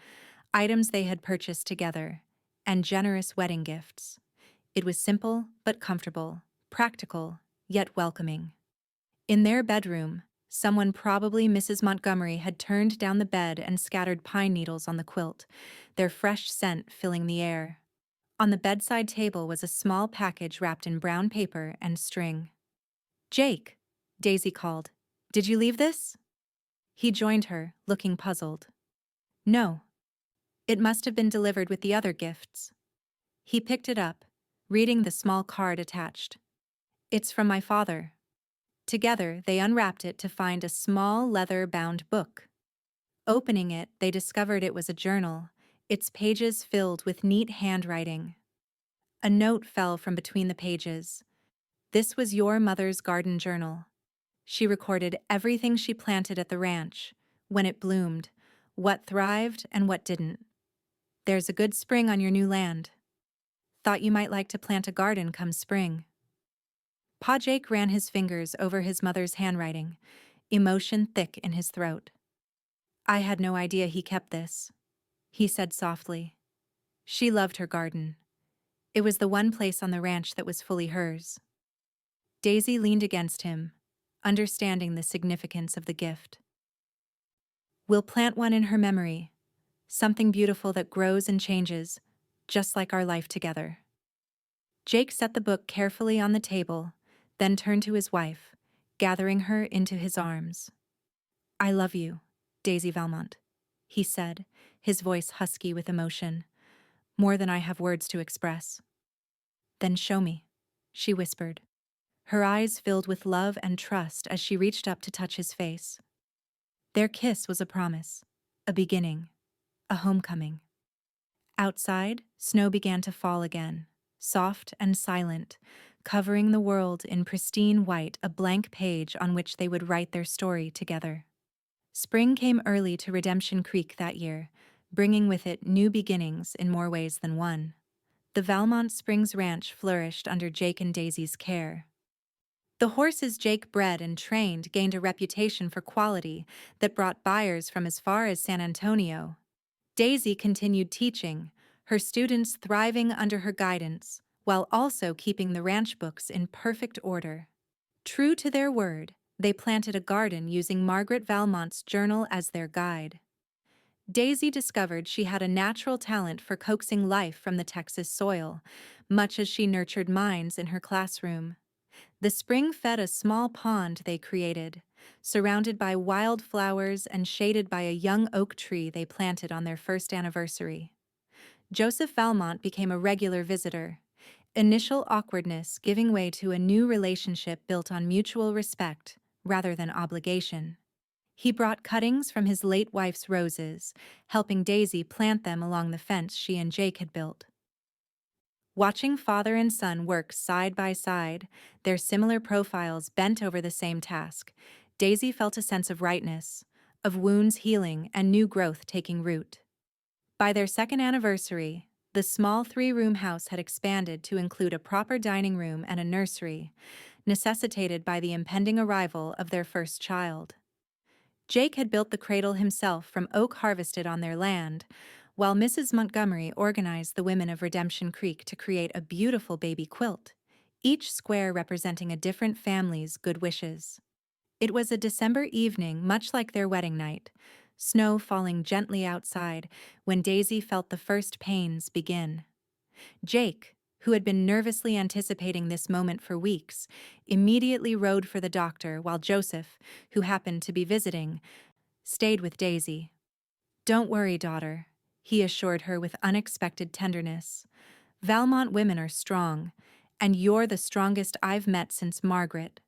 items they had purchased together, and generous wedding gifts. It was simple but comfortable, practical yet welcoming. In their bedroom, someone, probably Mrs. Montgomery, had turned down the bed and scattered pine needles on the quilt, their fresh scent filling the air. On the bedside table was a small package wrapped in brown paper and string. Jake, Daisy called, did you leave this? He joined her, looking puzzled. No. It must have been delivered with the other gifts. He picked it up, reading the small card attached. It's from my father. Together, they unwrapped it to find a small leather-bound book. Opening it, they discovered it was a journal, its pages filled with neat handwriting. A note fell from between the pages. This was your mother's garden journal. She recorded everything she planted at the ranch, when it bloomed, what thrived and what didn't. There's a good spring on your new land. Thought you might like to plant a garden come spring. Pa Jake ran his fingers over his mother's handwriting, emotion thick in his throat. I had no idea he kept this, he said softly. She loved her garden. It was the one place on the ranch that was fully hers. Daisy leaned against him, understanding the significance of the gift. We'll plant one in her memory, something beautiful that grows and changes, just like our life together. Jake set the book carefully on the table, then turned to his wife, gathering her into his arms. I love you, Daisy Valmont, he said, his voice husky with emotion, more than I have words to express. Then show me, she whispered. Her eyes filled with love and trust as she reached up to touch his face. Their kiss was a promise, a beginning, a homecoming. Outside, snow began to fall again, soft and silent, covering the world in pristine white, a blank page on which they would write their story together. Spring came early to Redemption Creek that year, bringing with it new beginnings in more ways than one. The Valmont Springs Ranch flourished under Jake and Daisy's care. The horses Jake bred and trained gained a reputation for quality that brought buyers from as far as San Antonio. Daisy continued teaching, her students thriving under her guidance, while also keeping the ranch books in perfect order. True to their word, they planted a garden using Margaret Valmont's journal as their guide. Daisy discovered she had a natural talent for coaxing life from the Texas soil, much as she nurtured minds in her classroom. The spring fed a small pond they created, surrounded by wildflowers and shaded by a young oak tree they planted on their first anniversary. Joseph Valmont became a regular visitor, initial awkwardness giving way to a new relationship built on mutual respect rather than obligation. He brought cuttings from his late wife's roses, helping Daisy plant them along the fence she and Jake had built. Watching father and son work side by side, their similar profiles bent over the same task, Daisy felt a sense of rightness, of wounds healing and new growth taking root. By their second anniversary, the small three-room house had expanded to include a proper dining room and a nursery, necessitated by the impending arrival of their first child. Jake had built the cradle himself from oak harvested on their land, while Mrs. Montgomery organized the women of Redemption Creek to create a beautiful baby quilt, each square representing a different family's good wishes. It was a December evening, much like their wedding night, snow falling gently outside when Daisy felt the first pains begin. Jake, who had been nervously anticipating this moment for weeks, immediately rode for the doctor while Joseph, who happened to be visiting, stayed with Daisy. Don't worry, daughter, he assured her with unexpected tenderness. Valmont women are strong, and you're the strongest I've met since Margaret.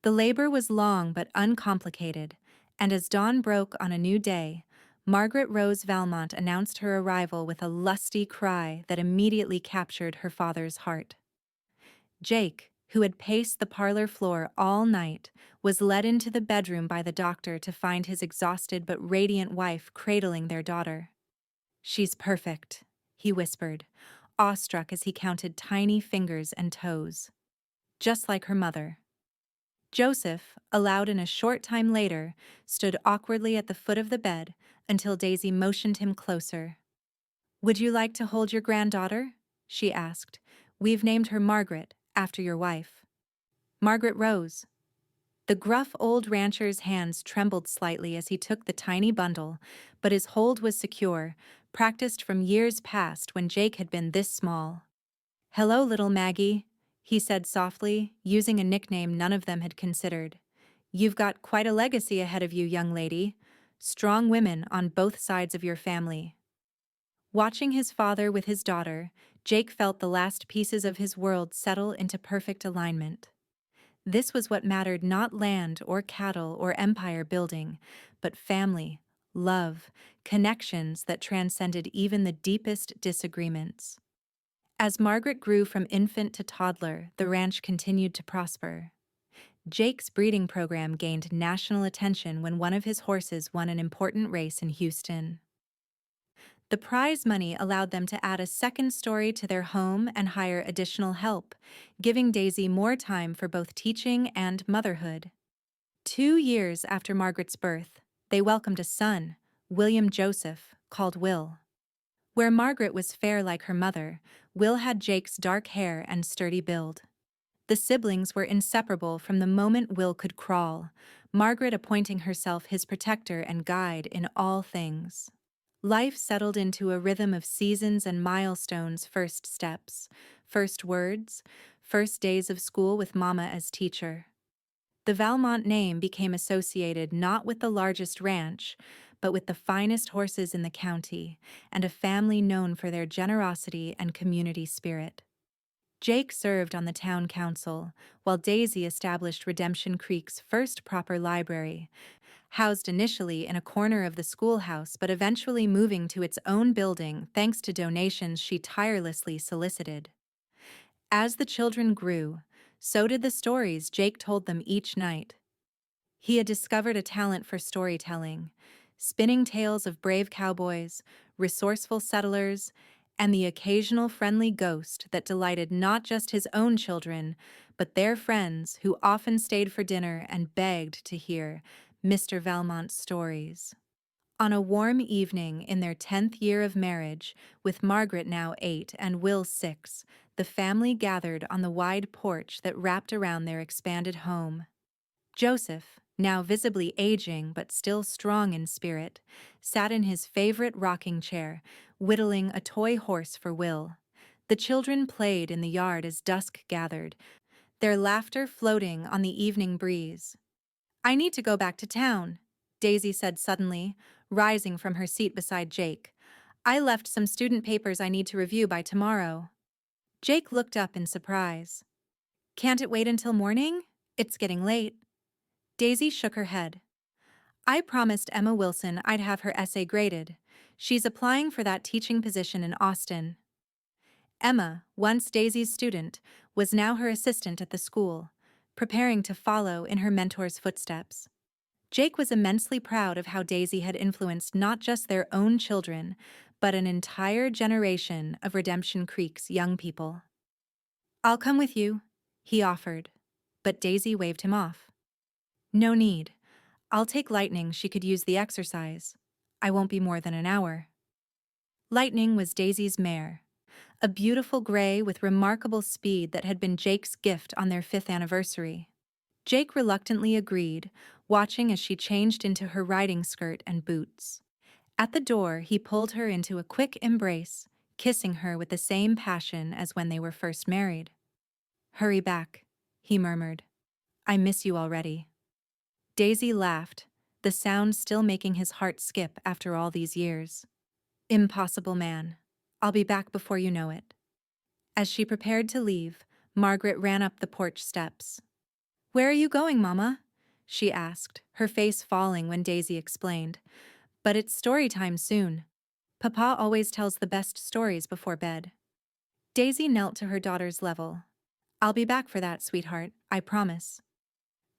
The labor was long but uncomplicated, and as dawn broke on a new day, Margaret Rose Valmont announced her arrival with a lusty cry that immediately captured her father's heart. Jake, who had paced the parlor floor all night, was led into the bedroom by the doctor to find his exhausted but radiant wife cradling their daughter. She's perfect, he whispered, awestruck as he counted tiny fingers and toes. Just like her mother. Joseph, allowed in a short time later, stood awkwardly at the foot of the bed until Daisy motioned him closer. Would you like to hold your granddaughter? She asked. We've named her Margaret, after your wife. Margaret Rose. The gruff old rancher's hands trembled slightly as he took the tiny bundle, but his hold was secure, practiced from years past when Jake had been this small. Hello, little Maggie, he said softly, using a nickname none of them had considered. You've got quite a legacy ahead of you, young lady. Strong women on both sides of your family. Watching his father with his daughter, Jake felt the last pieces of his world settle into perfect alignment. This was what mattered, not land or cattle or empire building, but family, love, connections that transcended even the deepest disagreements. As Margaret grew from infant to toddler, the ranch continued to prosper. Jake's breeding program gained national attention when one of his horses won an important race in Houston. The prize money allowed them to add a second story to their home and hire additional help, giving Daisy more time for both teaching and motherhood. 2 years after Margaret's birth, they welcomed a son, William Joseph, called Will. Where Margaret was fair like her mother, Will had Jake's dark hair and sturdy build. The siblings were inseparable from the moment Will could crawl, Margaret appointing herself his protector and guide in all things. Life settled into a rhythm of seasons and milestones: first steps, first words, first days of school with Mama as teacher. The Valmont name became associated not with the largest ranch, but with the finest horses in the county, and a family known for their generosity and community spirit. Jake served on the town council, while Daisy established Redemption Creek's first proper library, housed initially in a corner of the schoolhouse but eventually moving to its own building thanks to donations she tirelessly solicited. As the children grew, so did the stories Jake told them each night. He had discovered a talent for storytelling, spinning tales of brave cowboys, resourceful settlers, and the occasional friendly ghost that delighted not just his own children, but their friends who often stayed for dinner and begged to hear Mr. Valmont's stories. On a warm evening in their 10th year of marriage, with Margaret now 8 and Will 6, the family gathered on the wide porch that wrapped around their expanded home. Joseph, now visibly aging but still strong in spirit, sat in his favorite rocking chair, whittling a toy horse for Will. The children played in the yard as dusk gathered, their laughter floating on the evening breeze. "I need to go back to town," Daisy said suddenly, rising from her seat beside Jake. "I left some student papers I need to review by tomorrow." Jake looked up in surprise. "Can't it wait until morning? It's getting late." Daisy shook her head. "I promised Emma Wilson I'd have her essay graded. She's applying for that teaching position in Austin." Emma, once Daisy's student, was now her assistant at the school, preparing to follow in her mentor's footsteps. Jake was immensely proud of how Daisy had influenced not just their own children, but an entire generation of Redemption Creek's young people. "I'll come with you," he offered, but Daisy waved him off. "No need. I'll take Lightning, she could use the exercise. I won't be more than an hour." Lightning was Daisy's mare, a beautiful gray with remarkable speed that had been Jake's gift on their 5th anniversary. Jake reluctantly agreed, watching as she changed into her riding skirt and boots. At the door, he pulled her into a quick embrace, kissing her with the same passion as when they were first married. "Hurry back," he murmured. "I miss you already." Daisy laughed, the sound still making his heart skip after all these years. "Impossible, man. I'll be back before you know it." As she prepared to leave, Margaret ran up the porch steps. "Where are you going, Mama?" she asked, her face falling when Daisy explained. "But it's story time soon. Papa always tells the best stories before bed." Daisy knelt to her daughter's level. "I'll be back for that, sweetheart, I promise."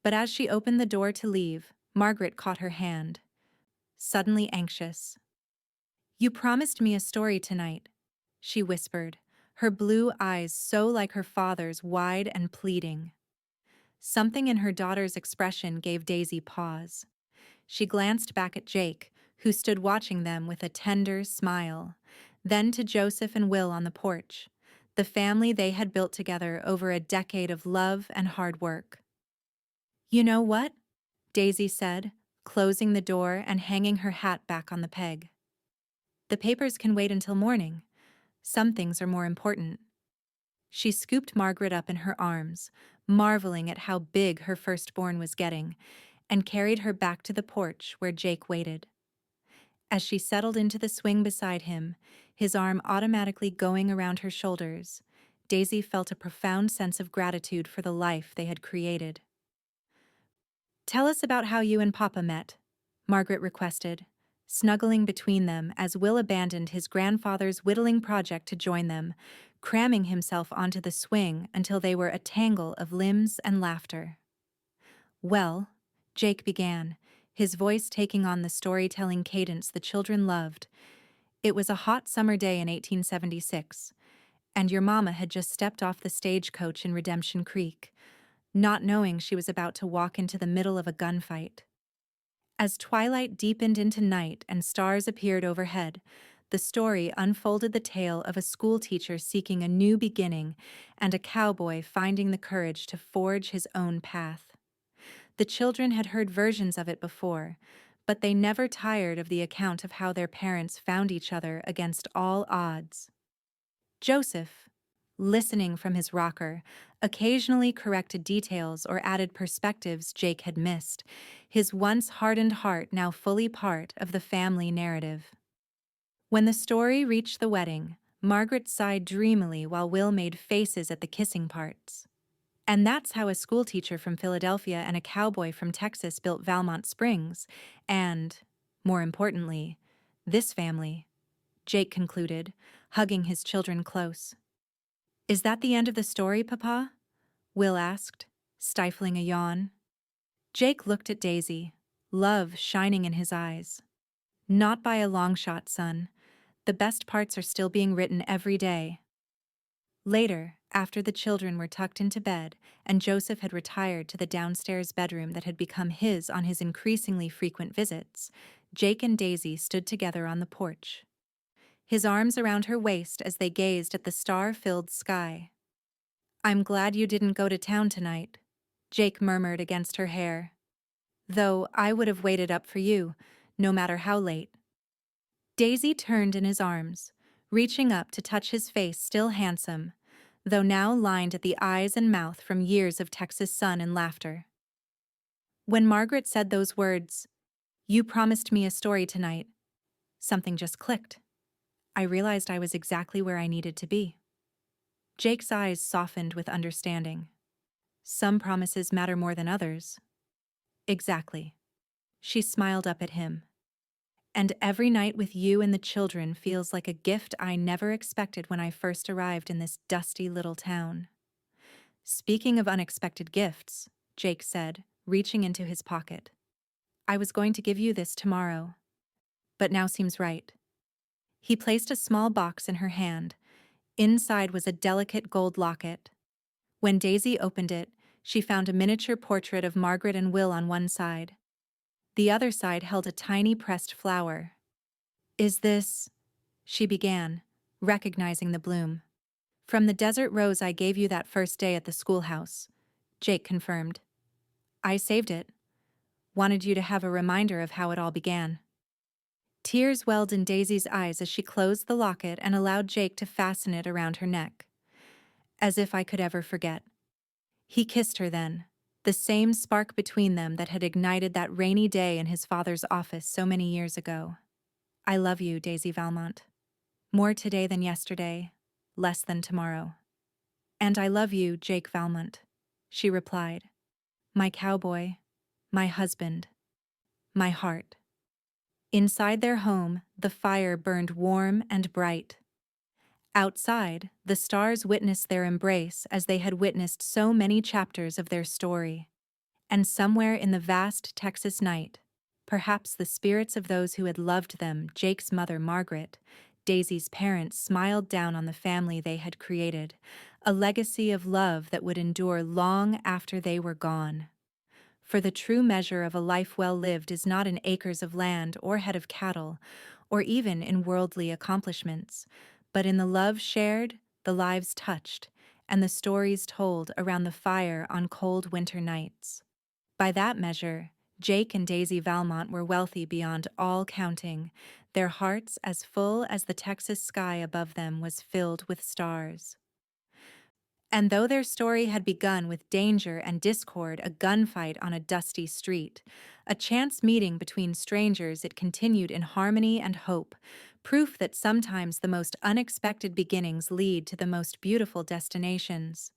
But as she opened the door to leave, Margaret caught her hand, suddenly anxious. "You promised me a story tonight," she whispered, her blue eyes so like her father's, wide and pleading. Something in her daughter's expression gave Daisy pause. She glanced back at Jake, who stood watching them with a tender smile, then to Joseph and Will on the porch, the family they had built together over a decade of love and hard work. "You know what?" Daisy said, closing the door and hanging her hat back on the peg. "The papers can wait until morning. Some things are more important." She scooped Margaret up in her arms, marveling at how big her firstborn was getting, and carried her back to the porch where Jake waited. As she settled into the swing beside him, his arm automatically going around her shoulders, Daisy felt a profound sense of gratitude for the life they had created. "Tell us about how you and Papa met," Margaret requested, snuggling between them as Will abandoned his grandfather's whittling project to join them, cramming himself onto the swing until they were a tangle of limbs and laughter. "Well," Jake began, his voice taking on the storytelling cadence the children loved, "it was a hot summer day in 1876, and your mama had just stepped off the stagecoach in Redemption Creek, not knowing she was about to walk into the middle of a gunfight. As twilight deepened into night and stars appeared overhead, the story unfolded the tale of a schoolteacher seeking a new beginning and a cowboy finding the courage to forge his own path. The children had heard versions of it before, but they never tired of the account of how their parents found each other against all odds. Joseph, listening from his rocker, occasionally corrected details or added perspectives Jake had missed, his once hardened heart now fully part of the family narrative. When the story reached the wedding, Margaret sighed dreamily while Will made faces at the kissing parts. And that's how a schoolteacher from Philadelphia and a cowboy from Texas built Valmont Springs, and, more importantly, this family, Jake concluded, hugging his children close. Is that the end of the story, Papa? Will asked, stifling a yawn. Jake looked at Daisy, love shining in his eyes. Not by a long shot, son. The best parts are still being written every day. Later, after the children were tucked into bed and Joseph had retired to the downstairs bedroom that had become his on his increasingly frequent visits, Jake and Daisy stood together on the porch, his arms around her waist as they gazed at the star-filled sky. I'm glad you didn't go to town tonight, Jake murmured against her hair. Though I would have waited up for you, no matter how late. Daisy turned in his arms, reaching up to touch his face still handsome, though now lined at the eyes and mouth from years of Texas sun and laughter. When Margaret said those words, "You promised me a story tonight," something just clicked. I realized I was exactly where I needed to be. Jake's eyes softened with understanding. Some promises matter more than others. Exactly. She smiled up at him. And every night with you and the children feels like a gift I never expected when I first arrived in this dusty little town. Speaking of unexpected gifts, Jake said, reaching into his pocket. I was going to give you this tomorrow, but now seems right. He placed a small box in her hand. Inside was a delicate gold locket. When Daisy opened it, she found a miniature portrait of Margaret and Will on one side. The other side held a tiny pressed flower. Is this? She began, recognizing the bloom. From the desert rose I gave you that first day at the schoolhouse, Jake confirmed. I saved it. Wanted you to have a reminder of how it all began. Tears welled in Daisy's eyes as she closed the locket and allowed Jake to fasten it around her neck. As if I could ever forget. He kissed her then, the same spark between them that had ignited that rainy day in his father's office so many years ago. I love you, Daisy Valmont. More today than yesterday, less than tomorrow. And I love you, Jake Valmont, she replied. My cowboy, my husband, my heart. Inside their home, the fire burned warm and bright. Outside, the stars witnessed their embrace as they had witnessed so many chapters of their story. And somewhere in the vast Texas night, perhaps the spirits of those who had loved them, Jake's mother Margaret, Daisy's parents, smiled down on the family they had created, a legacy of love that would endure long after they were gone. For the true measure of a life well lived is not in acres of land or head of cattle, or even in worldly accomplishments, but in the love shared, the lives touched, and the stories told around the fire on cold winter nights. By that measure, Jake and Daisy Valmont were wealthy beyond all counting, their hearts as full as the Texas sky above them was filled with stars. And though their story had begun with danger and discord, a gunfight on a dusty street, a chance meeting between strangers, it continued in harmony and hope, proof that sometimes the most unexpected beginnings lead to the most beautiful destinations.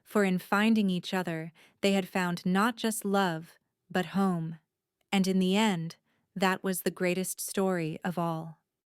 For in finding each other, they had found not just love, but home. And in the end, that was the greatest story of all.